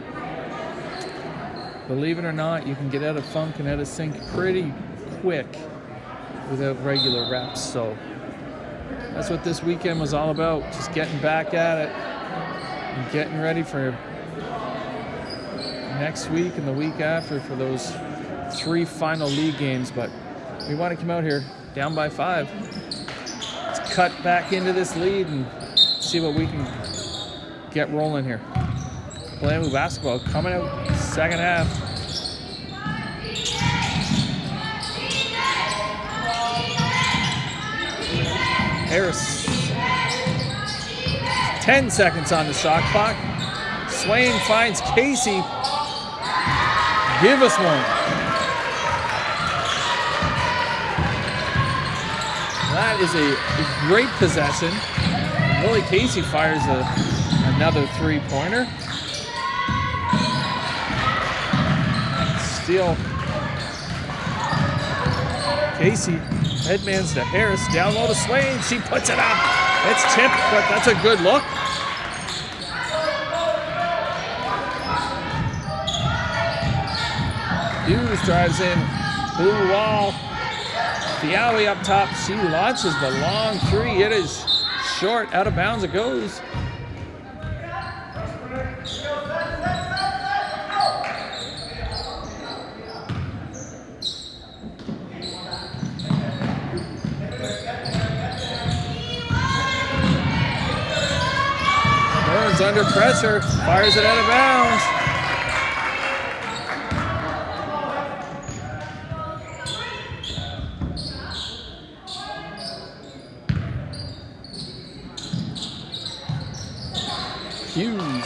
believe it or not, you can get out of funk and out of sync pretty quick without regular reps. So that's what this weekend was all about, just getting back at it and getting ready for next week and the week after for those 3 final league games. But we want to come out here down by 5. Let's cut back into this lead and see what we can get rolling here. Kalamu basketball coming out second half. Harris. 10 seconds on the shot clock. Swain finds Casey. Give us one. That is a great possession. Lily Casey fires another 3-pointer. Steal. Casey headmans to Harris. Down low to Swain. She puts it up. It's tipped, but that's a good look. Hughes drives in. Blue wall. Fiawi up top. She launches the long 3. It is short. Out of bounds it goes. Burns under pressure. Fires it out of bounds. Hughes.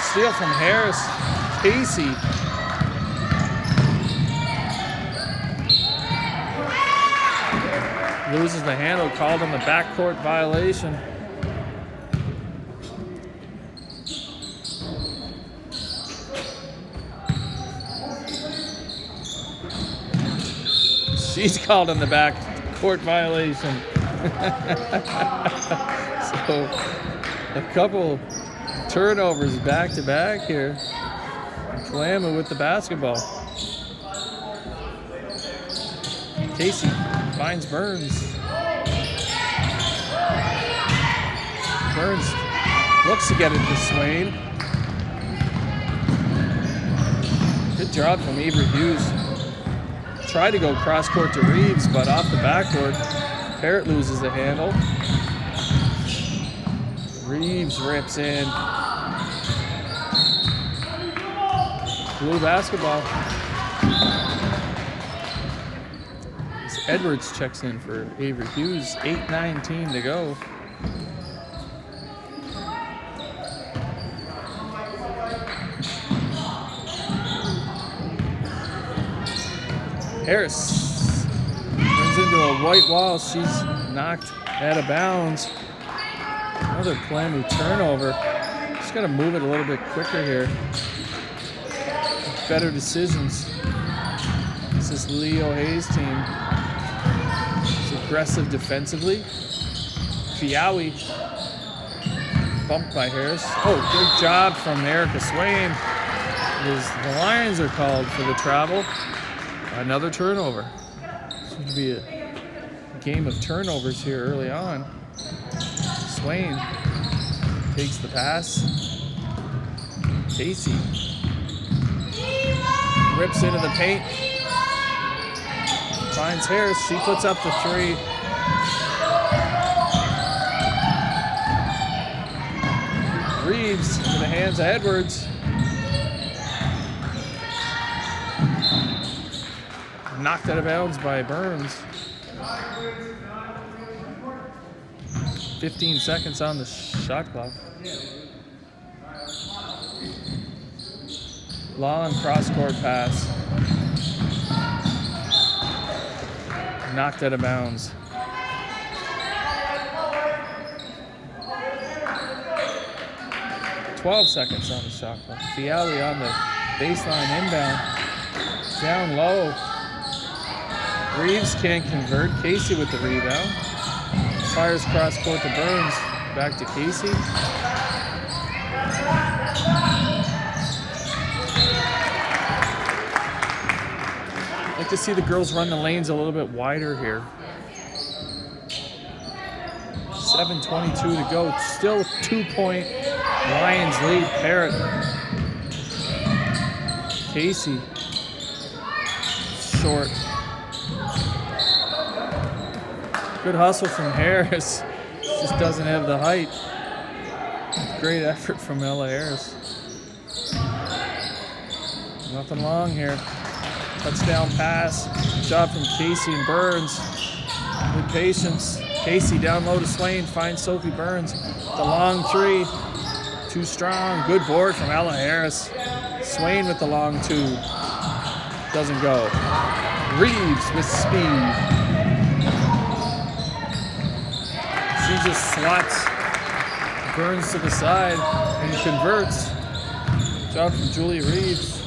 Steal from Harris. Casey. Loses the handle, called on the backcourt violation. She's called on the backcourt violation. So a couple turnovers back to back here. Kalamu with the basketball. Casey finds Burns. Burns looks to get it to Swain. Good job from Avery Hughes. Tried to go cross court to Reeves, but off the backboard. Parrott loses the handle. Reeves rips in. Blue basketball. As Edwards checks in for Avery Hughes. 8:19 to go. Harris runs into a white wall. She's knocked out of bounds. Another Kalamu turnover. Just got to move it a little bit quicker here. Better decisions. This is Leo Hayes' team. It's aggressive defensively. Fiawi bumped by Harris. Oh, good job from Erica Swain. The Lions are called for the travel. Another turnover. Seems to be a game of turnovers here early on. Swain takes the pass. Casey rips into the paint. Finds Harris. She puts up the 3. Reeves into the hands of knocked out of bounds by Burns. 15 seconds on the shot clock. Long cross-court pass. Knocked out of bounds. "12 seconds on the shot clock. Fiali on the baseline inbound. Down low. Reeves can't convert. Casey with the rebound. Fires cross court to Burns. Back to Casey. I'd like to see the girls run the lanes a little bit wider here. 7:22 to go. Still 2-point Lions lead. Parrott. Casey. Short. Good hustle from Harris. Just doesn't have the height. Great effort from Ella Harris. Nothing long here. Touchdown pass. Job from Casey and Burns. With patience. Casey down low to Swain. Finds Sophie Burns. The long three. Too strong. Good board from Ella Harris. Swain with the long two. Doesn't go. Reeves with speed. She just slots Burns to the side and converts. Job from Julia Reeves.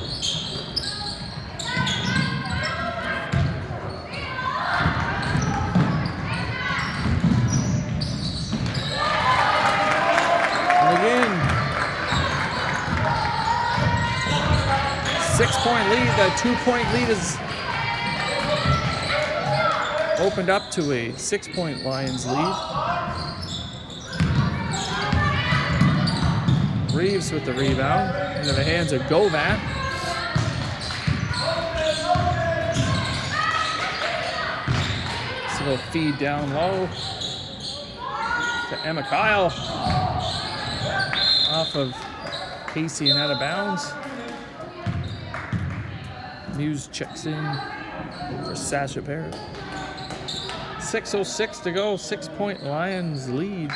And again, 6-point lead. That 2-point lead is opened up to a 6-point Lions lead. Reeves with the rebound into the hands of Govat. So they'll feed down low to Emma Kyle. Off of Casey and out of bounds. Muse checks in for Sasha Parrott. 6:06 to go. 6-point Lions lead.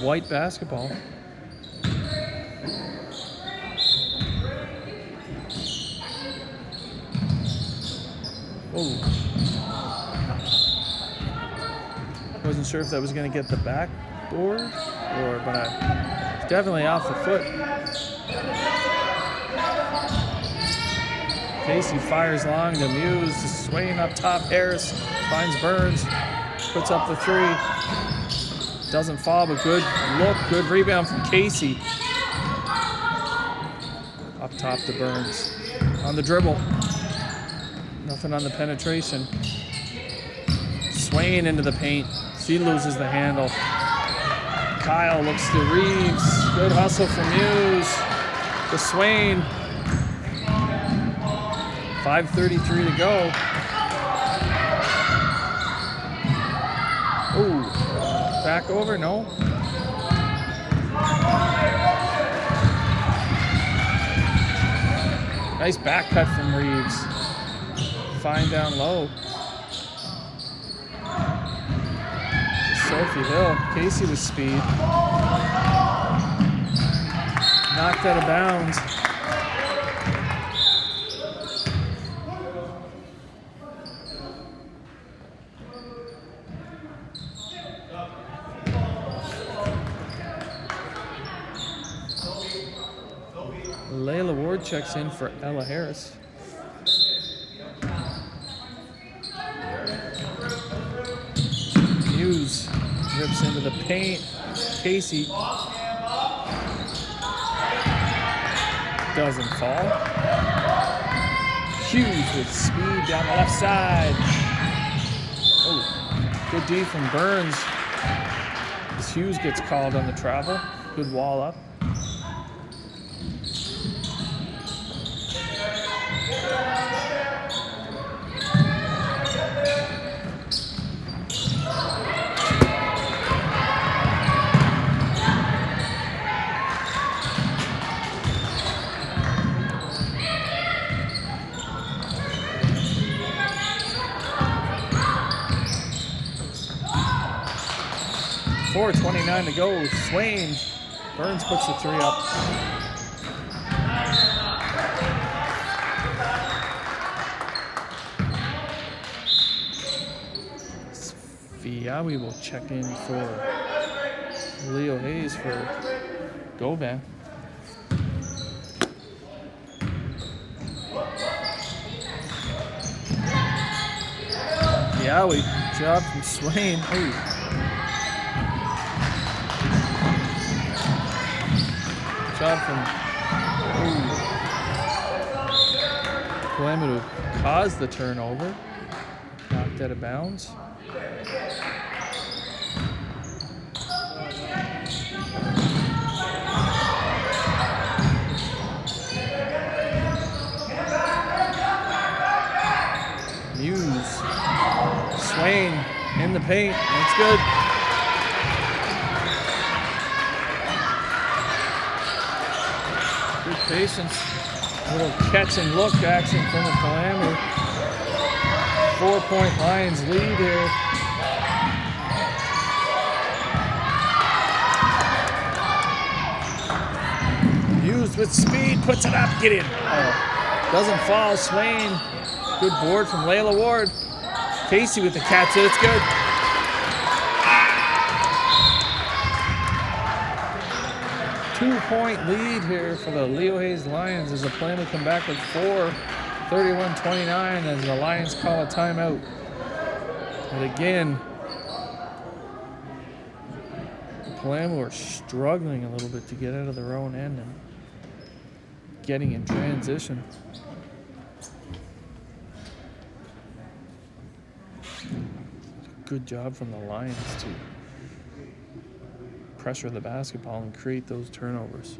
White basketball. Oh. Wasn't sure if that was going to get the backboard but it's definitely off the foot. Casey fires long to Muse. Swain up top. Harris finds Burns. Puts up the three. Doesn't fall, but good look. Good rebound from Casey. Up top to Burns. On the dribble. Nothing on the penetration. Swain into the paint. She loses the handle. Kyle looks to Reeves. Good hustle from Muse. To Swain. 5:33 to go. Ooh. Back over, no. Nice back cut from Reeves. Fine down low. Sophie Hill. Casey with speed. Knocked out of bounds. Layla Ward checks in for Ella Harris. Muse rips into the paint. Casey doesn't fall. Hughes with speed down the left side. Oh, good D from Burns. As Hughes gets called on the travel. Good wall up. 4:29 to go. Swain. Burns puts the 3 up. Fiawi will check in for Leo Hayes for Govan. Fiawi, job from Swain. Ooh. Job from Kalamu caused the turnover. Knocked out of bounds. Hughes. Swain in the paint. That's good. Good patience. A little catch and look action from the Kalamu. 4-point Lions lead here. Hughes with speed, puts it up, get in. Oh, doesn't fall. Swain. Good board from Layla Ward. Casey with the catch, so it's good. Two-point lead here for the Leo Hayes Lions as the Palamu come back with 4, 31-29 as the Lions call a timeout. And again, the Palamu are struggling a little bit to get out of their own end and getting in transition. Good job from the Lions to pressure the basketball and create those turnovers.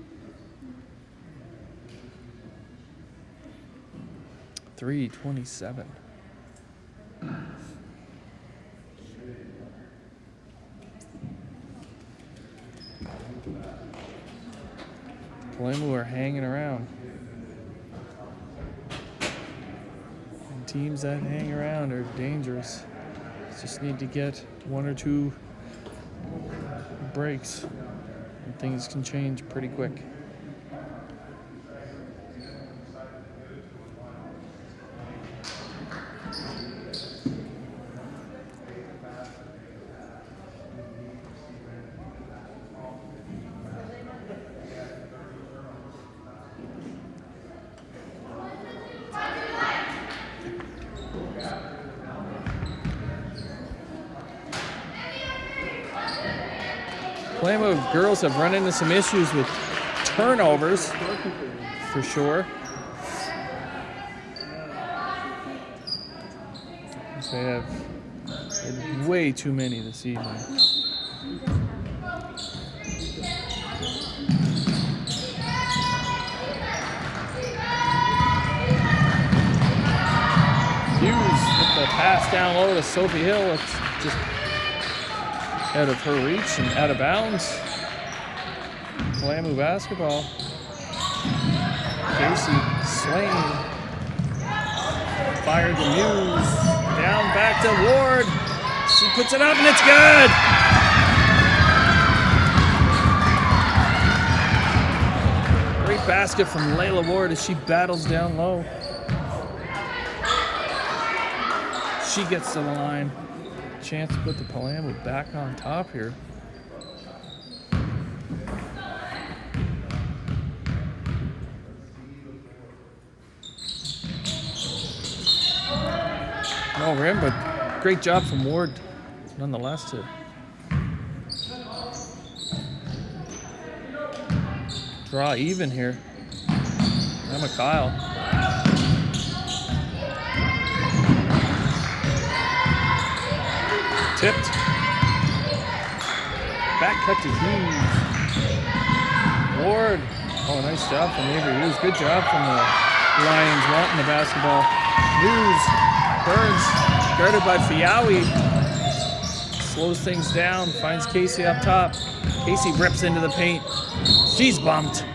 3:27. Palamu are hanging around. And teams that hang around are dangerous. Just need to get 1 or 2 breaks and things can change pretty quick. Palamu girls have run into some issues with turnovers, for sure. They have way too many this evening. Hughes with the pass down low to Sophie Hill. It's just out of her reach and out of bounds. Palamu basketball. Casey Swain fired to Hughes. Down back to Ward. She puts it up and it's good. Great basket from Layla Ward as she battles down low. She gets to the line. Chance to put the Palamu back on top here. No rim, but great job from Ward nonetheless to draw even here. Emma Kyle. Tipped. Back cut to Hughes. Ward. Oh, nice job from Avery Hughes. Good job from the Lions wanting the basketball. Hughes. Burns. Guarded by Fiawi. Slows things down. Finds Casey up top. Casey rips into the paint. She's bumped.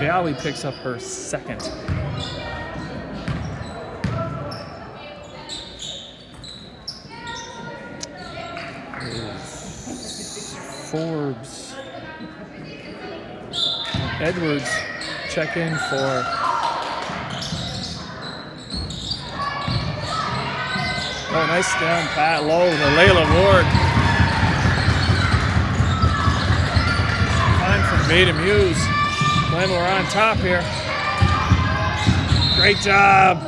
Fiawi picks up her second. Forbes. Edwards check in for nice down pat low to Layla Ward. Fine from Veda Muse. Glenn, we're on top here. Great job.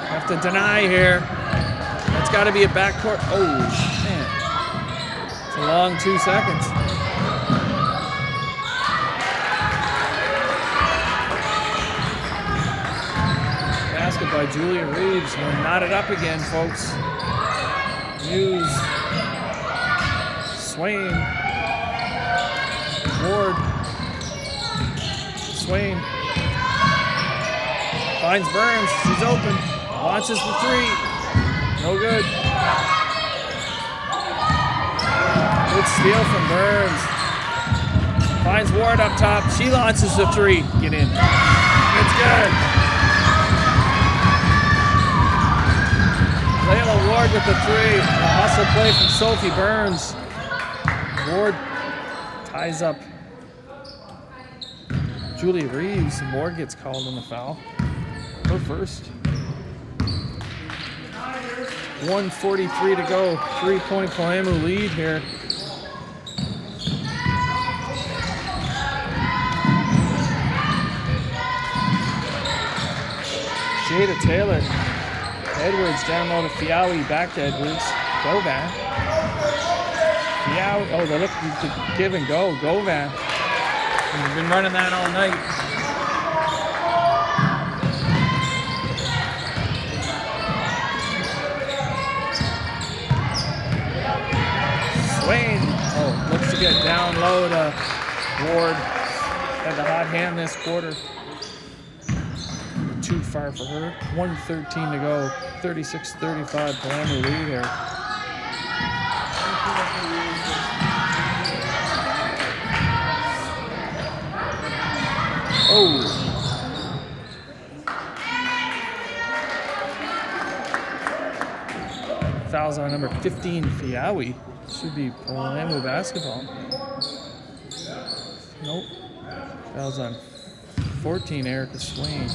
Have to deny here. That's got to be a backcourt. Oh, man. It's a long 2 seconds. Basket by Julia Reeves. We'll knot it up again, folks. Muse. Swain. Ward. Swain. Finds Burns. She's open. Launches the three. No good. Good steal from Burns. Finds Ward up top. She launches the three. Get in. It's good. Layla Ward with the three. A hustle play from Sophie Burns. Ward ties up Julia Reeves. Ward gets called on the foul. Her first. 1:43 to go. 3-point Palamu lead here. Jada Taylor. Edwards down low to Fiawi. Back to Edwards. Govan. Fiawi. Oh, they look to give and go. Govan. We've been running that all night. Swain, looks to get down low to Ward. Had the hot hand this quarter. Too far for her. 1:13 to go. 36-35. Palamu lead here. Oh. Fouls on number 15, Fiawi. Should be Palamu basketball. Nope. Fouls on 14, Erica Swain.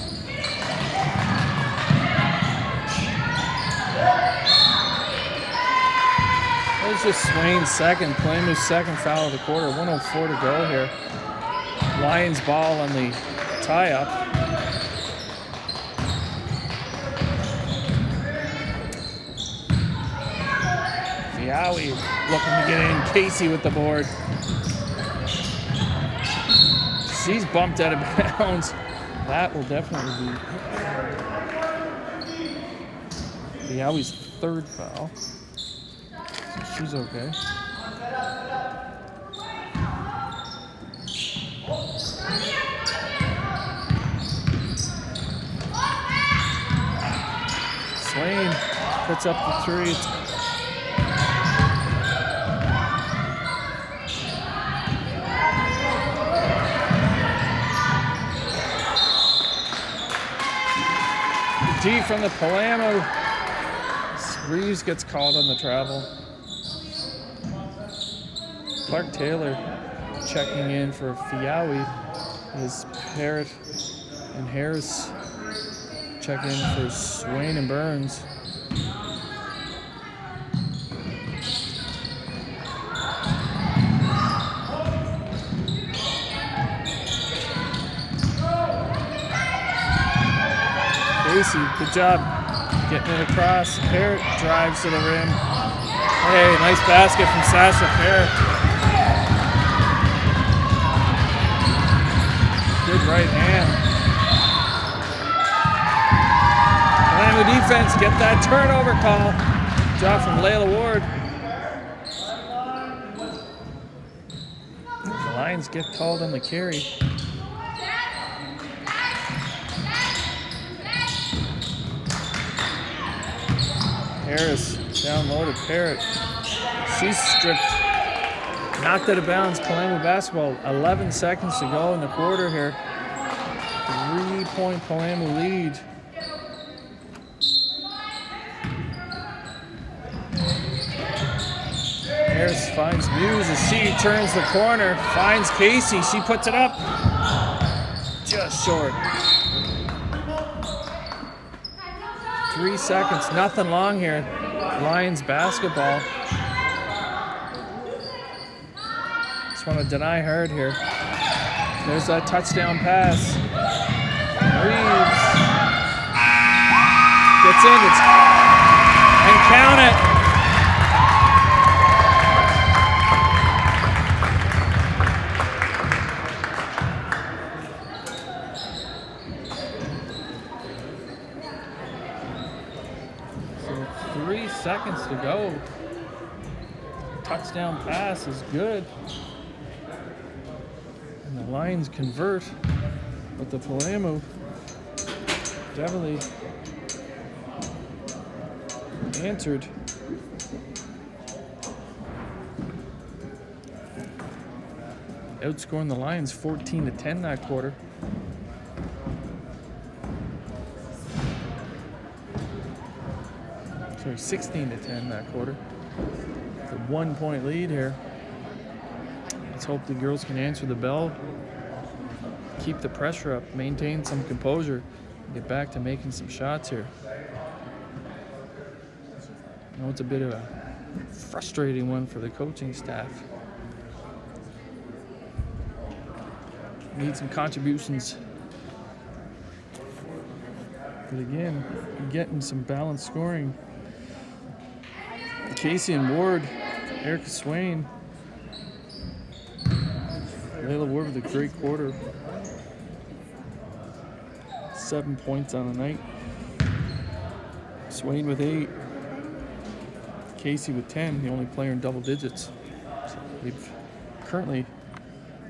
That was just Swain's second. Palamu's second foul of the quarter. 1:04 to go here. Lions ball on the tie-up. Fiawi looking to get in. Casey with the board. She's bumped out of bounds. That will definitely be Fiawi's third foul. So she's okay. Swain puts up the three. D from the Palamu. Reeves gets called on the travel. Clark Taylor checking in for Fiawi. Is Parrott and Harris check in for Swain and Burns. Casey, good job getting it across. Parrott drives to the rim. Hey, nice basket from Sasha Parrott. Good right hand. Palamu defense, get that turnover call. Job from Layla Ward. The Lions get called on the carry. Harris down low to Parrott. She's stripped Knocked out of bounds. Palamu basketball. 11 seconds to go in the quarter here. 3-point Palamu lead. Harris finds Muse as she turns the corner. Finds Casey. She puts it up. Just short. 3 seconds. Nothing long here. Lions basketball. Just want to deny hard here. There's that touchdown pass. Reeves gets in. And count it. So 3 seconds to go. Touchdown pass is good. And the Lions convert, but the Palamu definitely answered. Outscoring the Lions 14-10 that quarter. Sorry, 16-10 that quarter. It's a 1-point lead here. Let's hope the girls can answer the bell, keep the pressure up, maintain some composure, and get back to making some shots here. I know it's a bit of a frustrating one for the coaching staff. Need some contributions. But again, getting some balanced scoring. Casey and Ward, Erica Swain. Layla Ward with a great quarter. 7 points on the night. Swain with 8. Casey with 10, the only player in double digits. So we've currently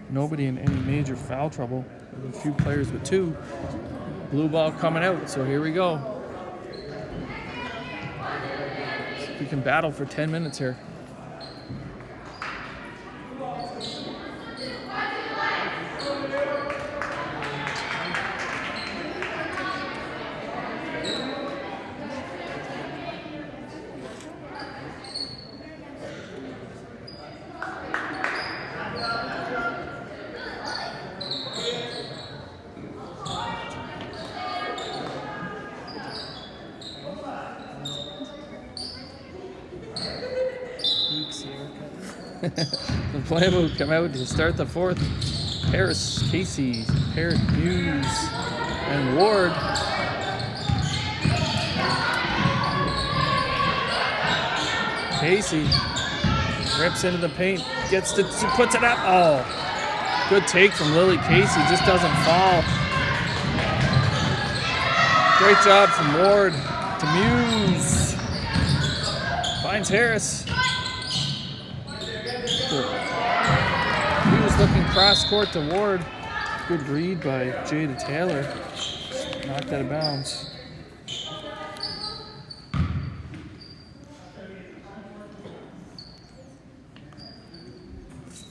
nobody in any major foul trouble. There's a few players with 2. Blue ball coming out, so here we go. See if we can battle for 10 minutes here. The Palamu come out to start the fourth. Harris, Casey, Parrott, Muse, and Ward. Casey rips into the paint, puts it up. Oh, good take from Lily Casey, just doesn't fall. Great job from Ward to Muse. Finds Harris. Muse looking cross court to Ward. Good read by Jada Taylor. Knocked out of bounds.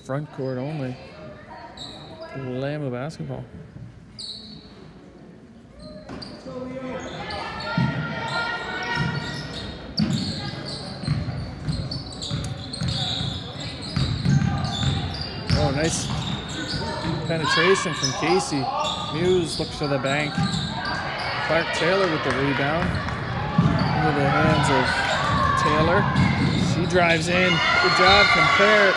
Front court only. Palamu basketball. Oh, nice penetration from Casey. Muse looks to the bank. Clark Taylor with the rebound. Into the hands of Taylor. She drives in. Good job from Parrott.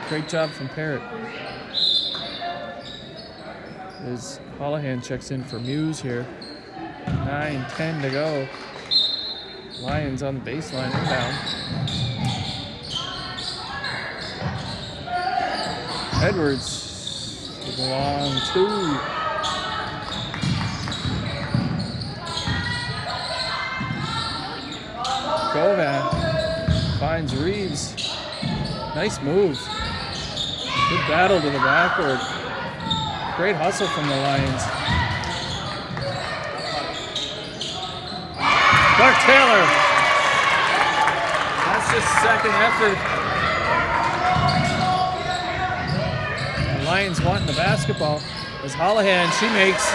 Great job from Parrott. As Holohan checks in for Muse here. 9-10 to go. Lions on the baseline inbound. Edwards with a long 2. Govan finds Reeves. Nice move. Good battle to the backboard. Great hustle from the Lions. Clark Taylor. That's just second effort. The Lions wanting the basketball. As Holohan, she makes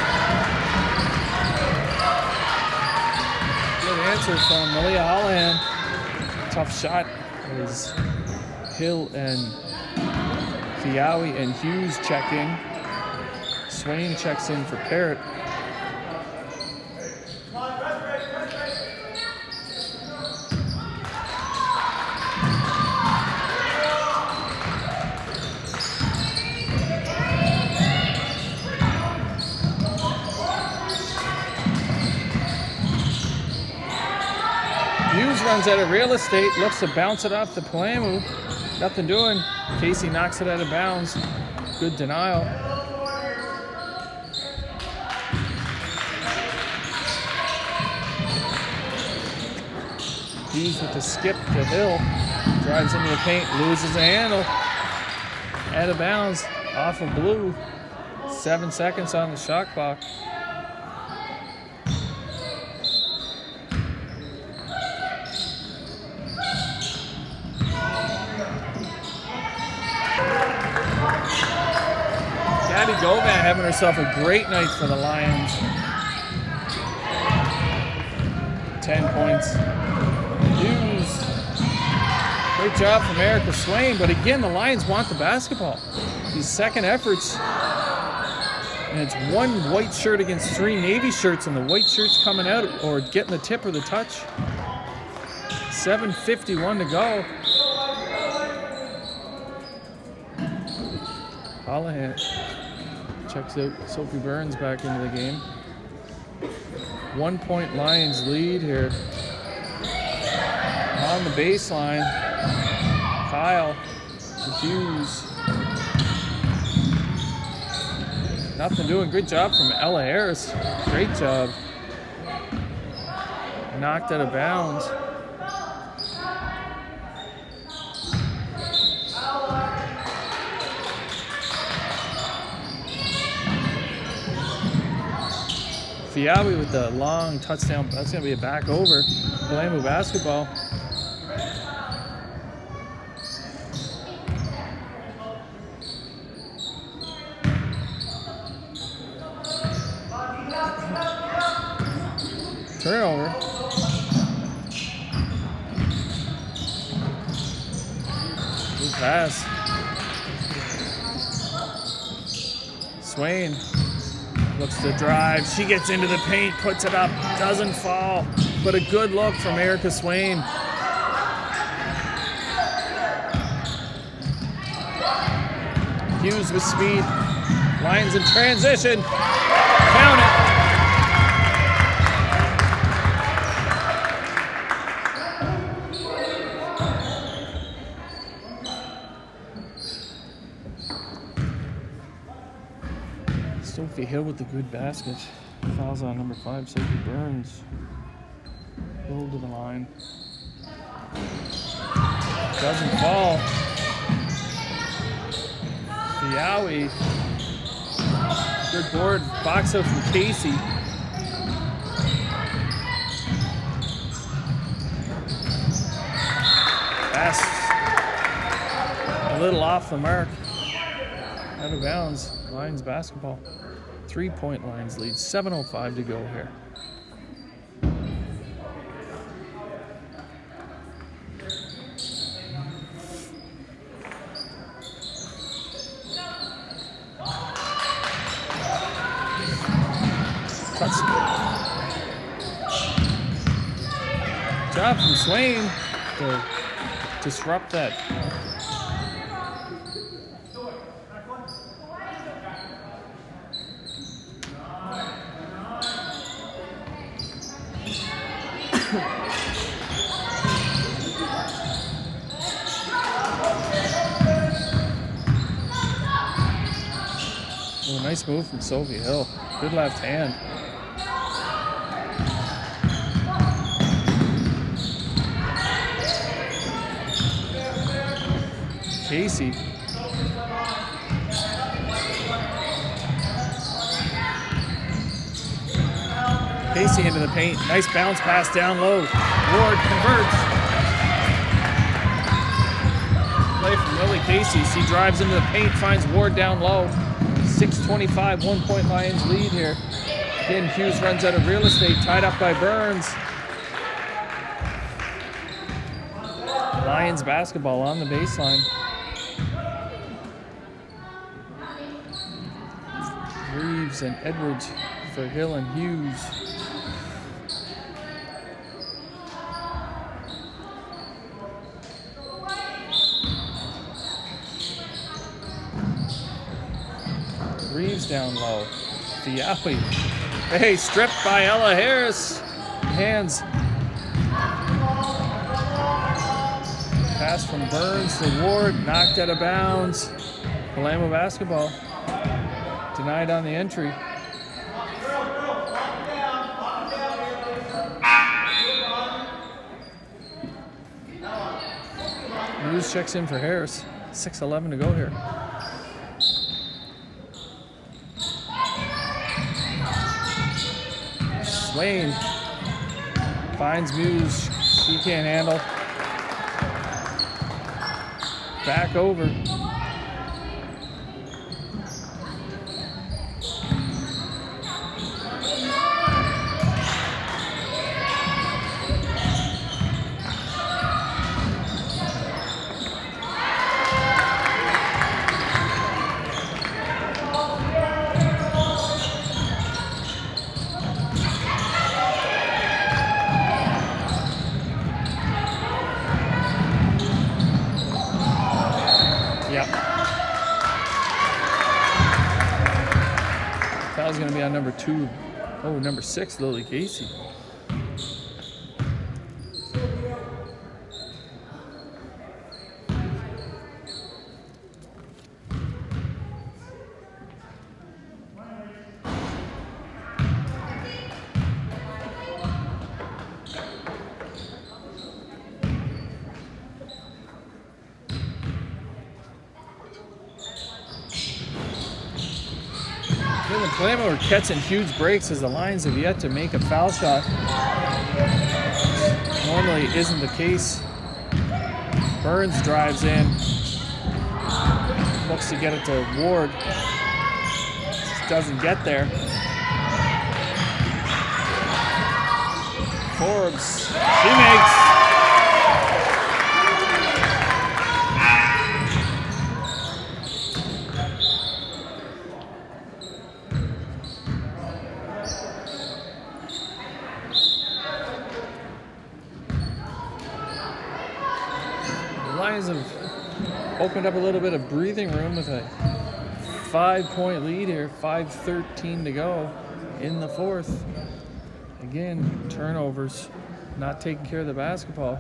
good answer from Malia Holohan. Tough shot as Hill and Fiawi and Hughes check in. Swain checks in for Parrott. Hughes runs out of real estate, looks to bounce it off the Palamu. Nothing doing. Casey knocks it out of bounds. Good denial. Hughes with the skip to Hill. Drives into the paint, loses the handle. Out of bounds, off of Blue. 7 seconds on the shot clock. Gabby Govan having herself a great night for the Lions. 10 points. Hughes. Great job from Erica Swain, but again, the Lions want the basketball. These second efforts, and it's one white shirt against 3 Navy shirts, and the white shirts coming out or getting the tip or the touch. 7:51 to go. Holohan checks out Sophie Burns back into the game. 1 point Lions lead here. On the baseline, Kyle to Hughes. Nothing doing. Good job from Ella Harris. Great job. Knocked out of bounds. Fiawi with the long touchdown. That's going to be a back over. Palamu basketball. Turnover. Good pass. Swain looks to drive. She gets into the paint, puts it up, doesn't fall. But a good look from Erica Swain. Hughes with speed. Lions in transition. Count it. Sophie Hill with the good basket. Fouls on number 5, Sophie Burns. Hill to the line. Doesn't fall. Fiawi. Good board. Box out from Casey. Pass. A little off the mark. Out of bounds. Lions basketball. 3 point Lions lead. 7:05 to go here. Job from Swain to disrupt that. Oh, nice move from Sophie Hill. Good left hand. Casey. Casey into the paint. Nice bounce pass down low. Ward converts. play from Lily Casey. She drives into the paint, finds Ward down low. 6:25, 1-point Lions lead here. Again, Hughes runs out of real estate, tied up by Burns. Lions basketball on the baseline. Reeves and Edwards for Hill and Hughes. Reeves down low. Diaby. Hey, stripped by Ella Harris. Hands. Pass from Burns to Ward. Knocked out of bounds. Palamo basketball. Denied on the entry. Hughes checks in for Harris. 6:11 to go here. Swain finds Muse. She can't handle. Back over. Foul's going to be on number 2. Oh, number 6, Lily Casey. Palamo are catching huge breaks as the Lions have yet to make a foul shot. Normally isn't the case. Burns drives in. Looks to get it to Ward. Just doesn't get there. Forbes. She makes. Lions have opened up a little bit of breathing room with a 5-point lead here, 5:13 to go in the fourth. Again, turnovers, not taking care of the basketball.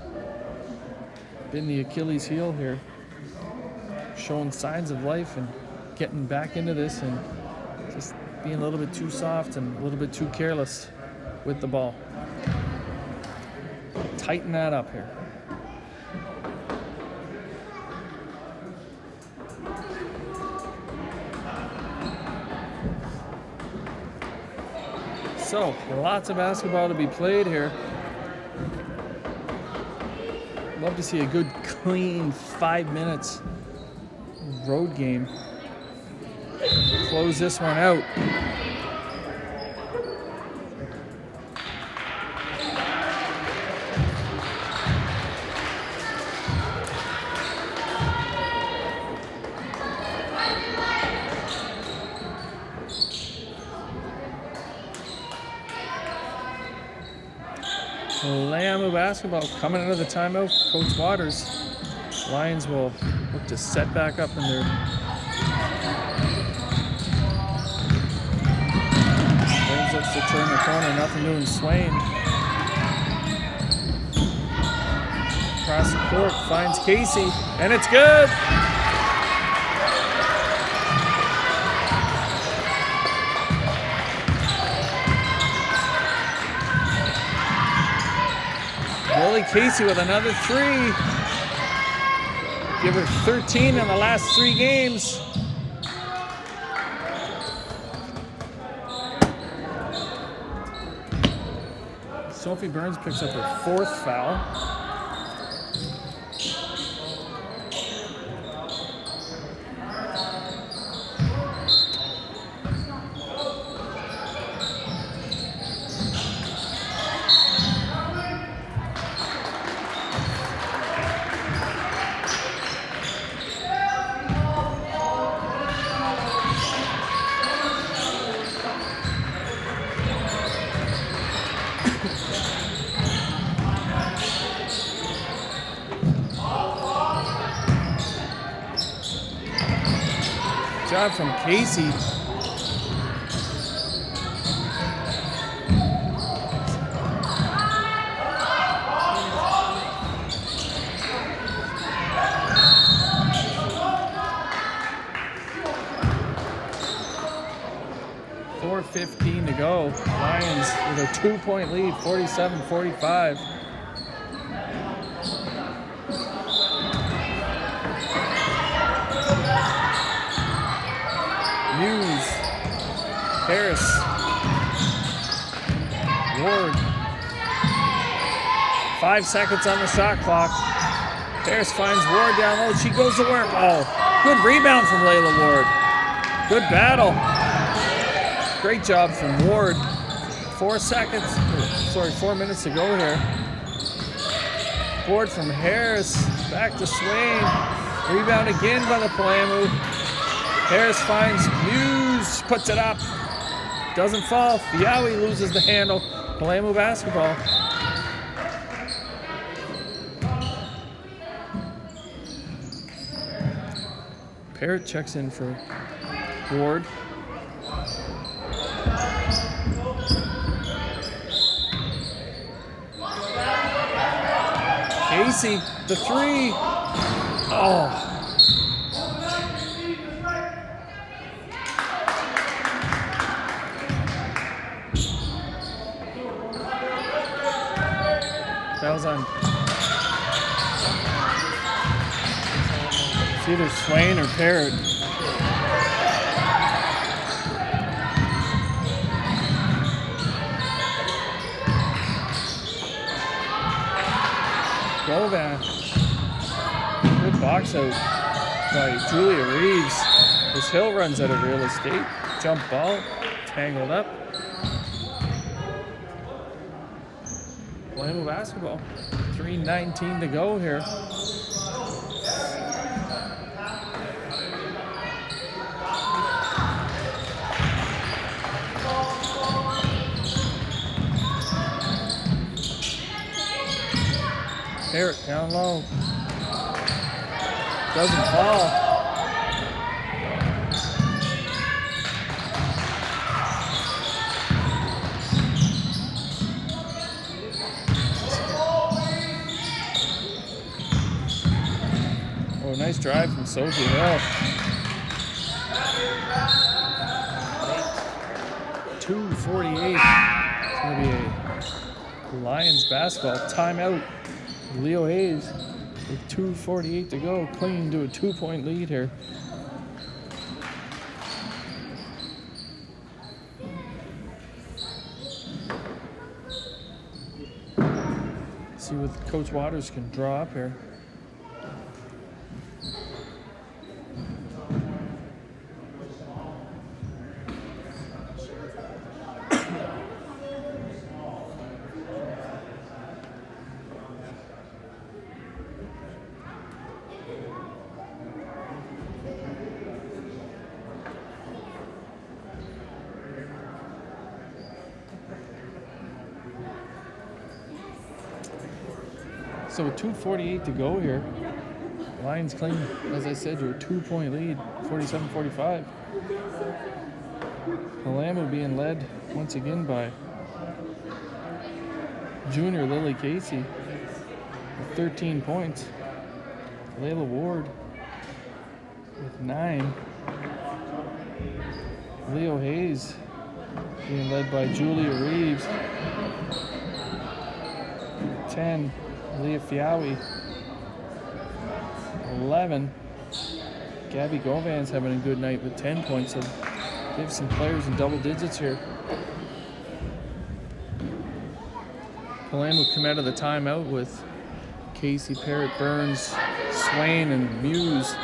Been the Achilles heel here. Showing signs of life and getting back into this and just being a little bit too soft and a little bit too careless with the ball. Tighten that up here. So, lots of basketball to be played here. Love to see a good, clean 5 minutes road game. Close this one out. Palamo basketball coming out of the timeout. Coach Waters. Lions will look to set back up in their Burns looks to turn the corner. Nothing doing. Swain across the court finds Casey, and it's good. Lily Casey with another 3. Give her 13 in the last 3 games. Sophie Burns picks up her 4th foul. job from Casey. .4:15 to go. Lions with a 2-point lead, 47-45. Muse, Harris, Ward. 5 seconds on the shot clock. Harris finds Ward down low. She goes to work. Oh, good rebound from Layla Ward. Good battle. Great job from Ward. 4 minutes to go here. Board from Harris. Back to Swain. Rebound again by the Palamu. Harris finds Muse. Puts it up. Doesn't fall. Fiawi loses the handle. Palamu basketball. Parrott checks in for Ward. Casey, the three. Oh. That was on. It's either Swain or Parrott. Govan. Good box out by Julia Reeves. This Hill runs out of real estate. Jump ball. Tangled up. Palamu basketball. 3:19 to go here. Parrott down low. Doesn't fall. Oh, nice drive from Sophie Hill. 2:48. It's going to be a Lions basketball timeout. Leo Hayes with 2:48 to go, clinging to a 2-point lead here. See what Coach Waters can draw up here. So with 2:48 to go here, Lions claim, as I said, to a 2-point lead, 47-45. Palamu being led once again by junior Lily Casey with 13 points. Layla Ward with 9. Leo Hayes being led by Julia Reeves. 10. Leah Fiawi, 11. Gabby Govan's having a good night with 10 points. So they have some players in double digits here. Palamu come out of the timeout with Casey, Parrott, Burns, Swain, and Muse.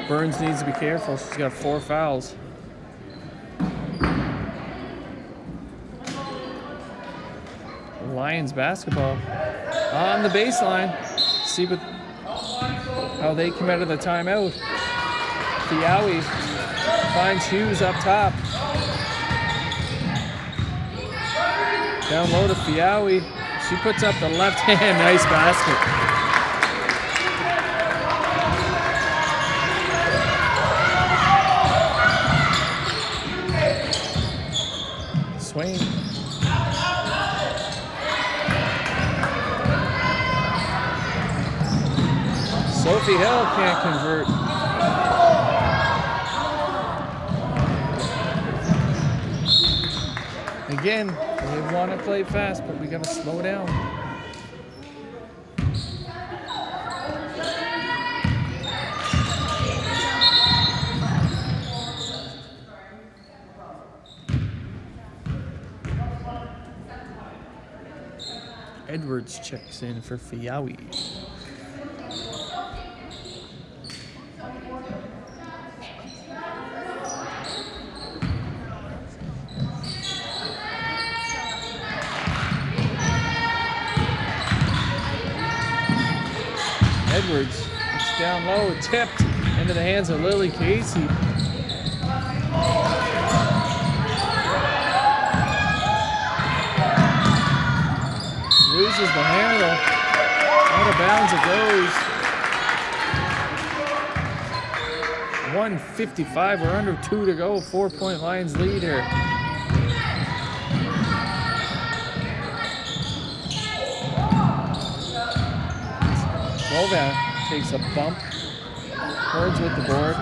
Burns needs to be careful. She's got 4 fouls. Lions basketball on the baseline. See how they come out of the timeout. Fiawi finds Hughes up top. Down low to Fiawi. She puts up the left hand. Nice basket. Coffee Hill can't convert. Again, they want to play fast, but we got to slow down. Edwards checks in for Fiawi. Edwards, it's down low, tipped into the hands of Lily Casey. Loses the handle. Out of bounds it goes. 1:55 or under 2 to go. 4-point Lions lead here. Govan takes a bump. Birds with the board.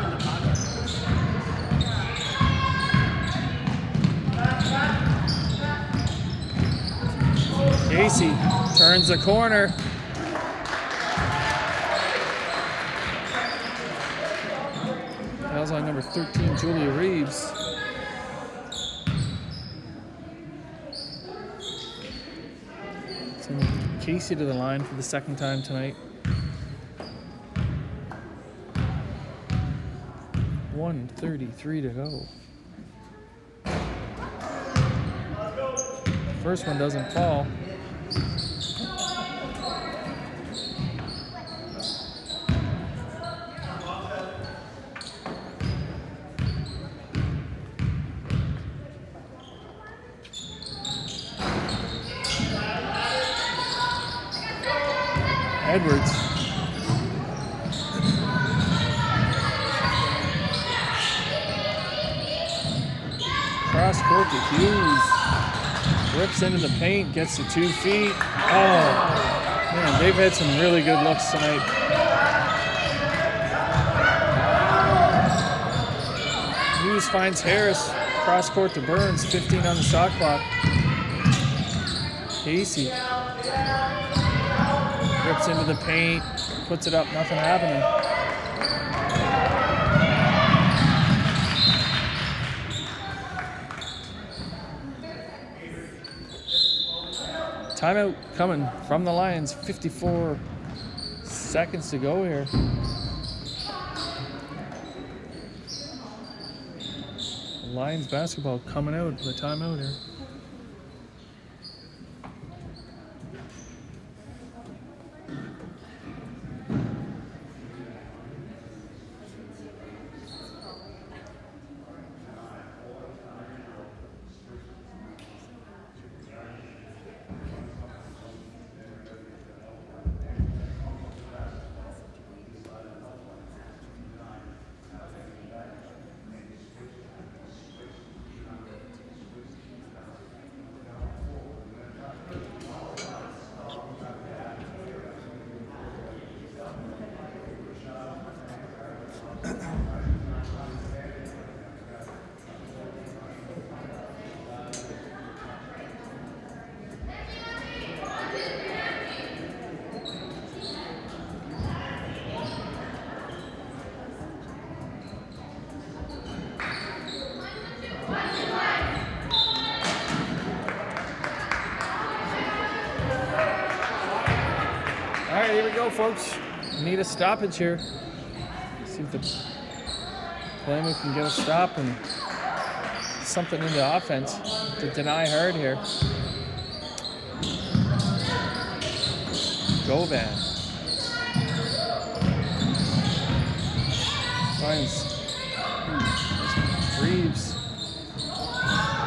Casey turns the corner. Fouls on number 13, Julia Reeves. Sending Casey to the line for the second time tonight. 1:33 to go. First one doesn't fall. Edwards. Cross court to Hughes. Rips into the paint, gets to 2 feet. Oh, man, they've had some really good looks tonight. Hughes finds Harris. Cross court to Burns, 15 on the shot clock. Casey rips into the paint, puts it up, nothing happening. Timeout coming from the Lions. 54 seconds to go here. Lions basketball coming out with a timeout here. Here we go, folks. We need a stoppage here. See if the Palamu can get a stop and something in the offense to deny Hard here. Govan finds Reeves.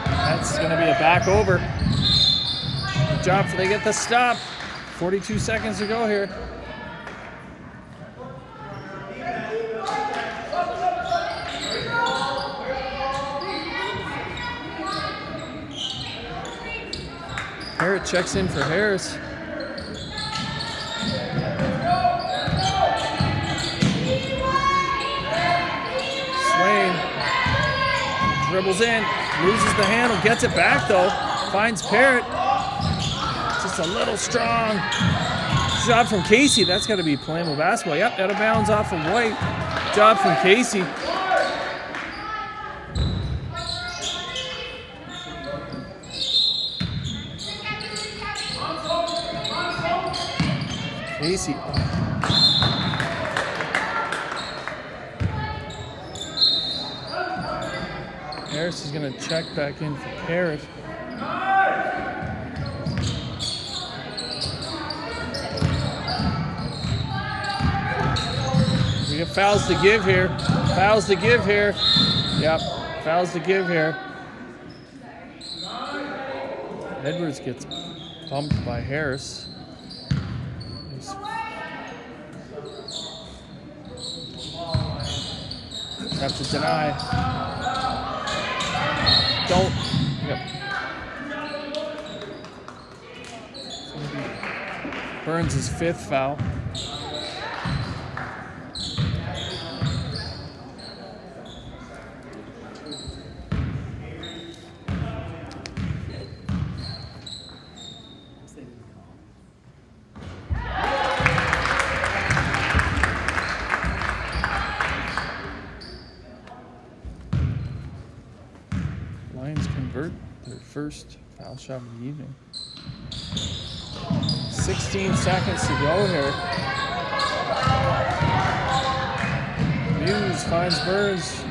That's going to be a back over. Good job so they get the stop. 42 seconds to go here. Harris checks in for Harris. Dribbles in, loses the handle, gets it back though. Finds Parrott. Just a little strong. Job from Casey. That's got to be Palamo basketball. Yep, out of bounds off of White. Job from Casey. Casey. Harris is going to check back in for Parrott. We got fouls to give here. Fouls to give here. Yep, fouls to give here. Edwards gets bumped by Harris. Have to deny. Don't. Yep. Burns' 5th foul. Lions convert their first foul shot of the evening. 16 seconds to go here. Muse finds Burns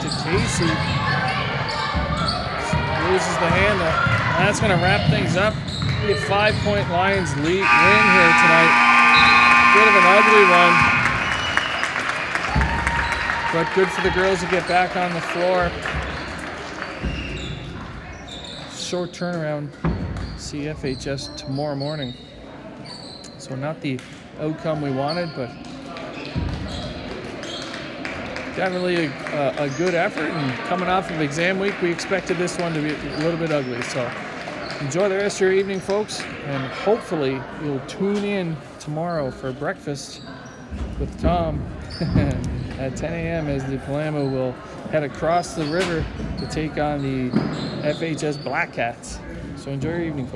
to Casey. Loses the handle. And that's going to wrap things up. We have 5-point Lions win here tonight. Bit of an ugly one. But good for the girls to get back on the floor. Short turnaround. CFHS tomorrow morning. So not the outcome we wanted, but definitely a good effort. And coming off of exam week, we expected this one to be a little bit ugly. So enjoy the rest of your evening, folks. And hopefully you'll tune in tomorrow for breakfast with Tom at 10 a.m. as the Palamo will head across the river to take on the FHS Black Cats. So enjoy your evening, folks.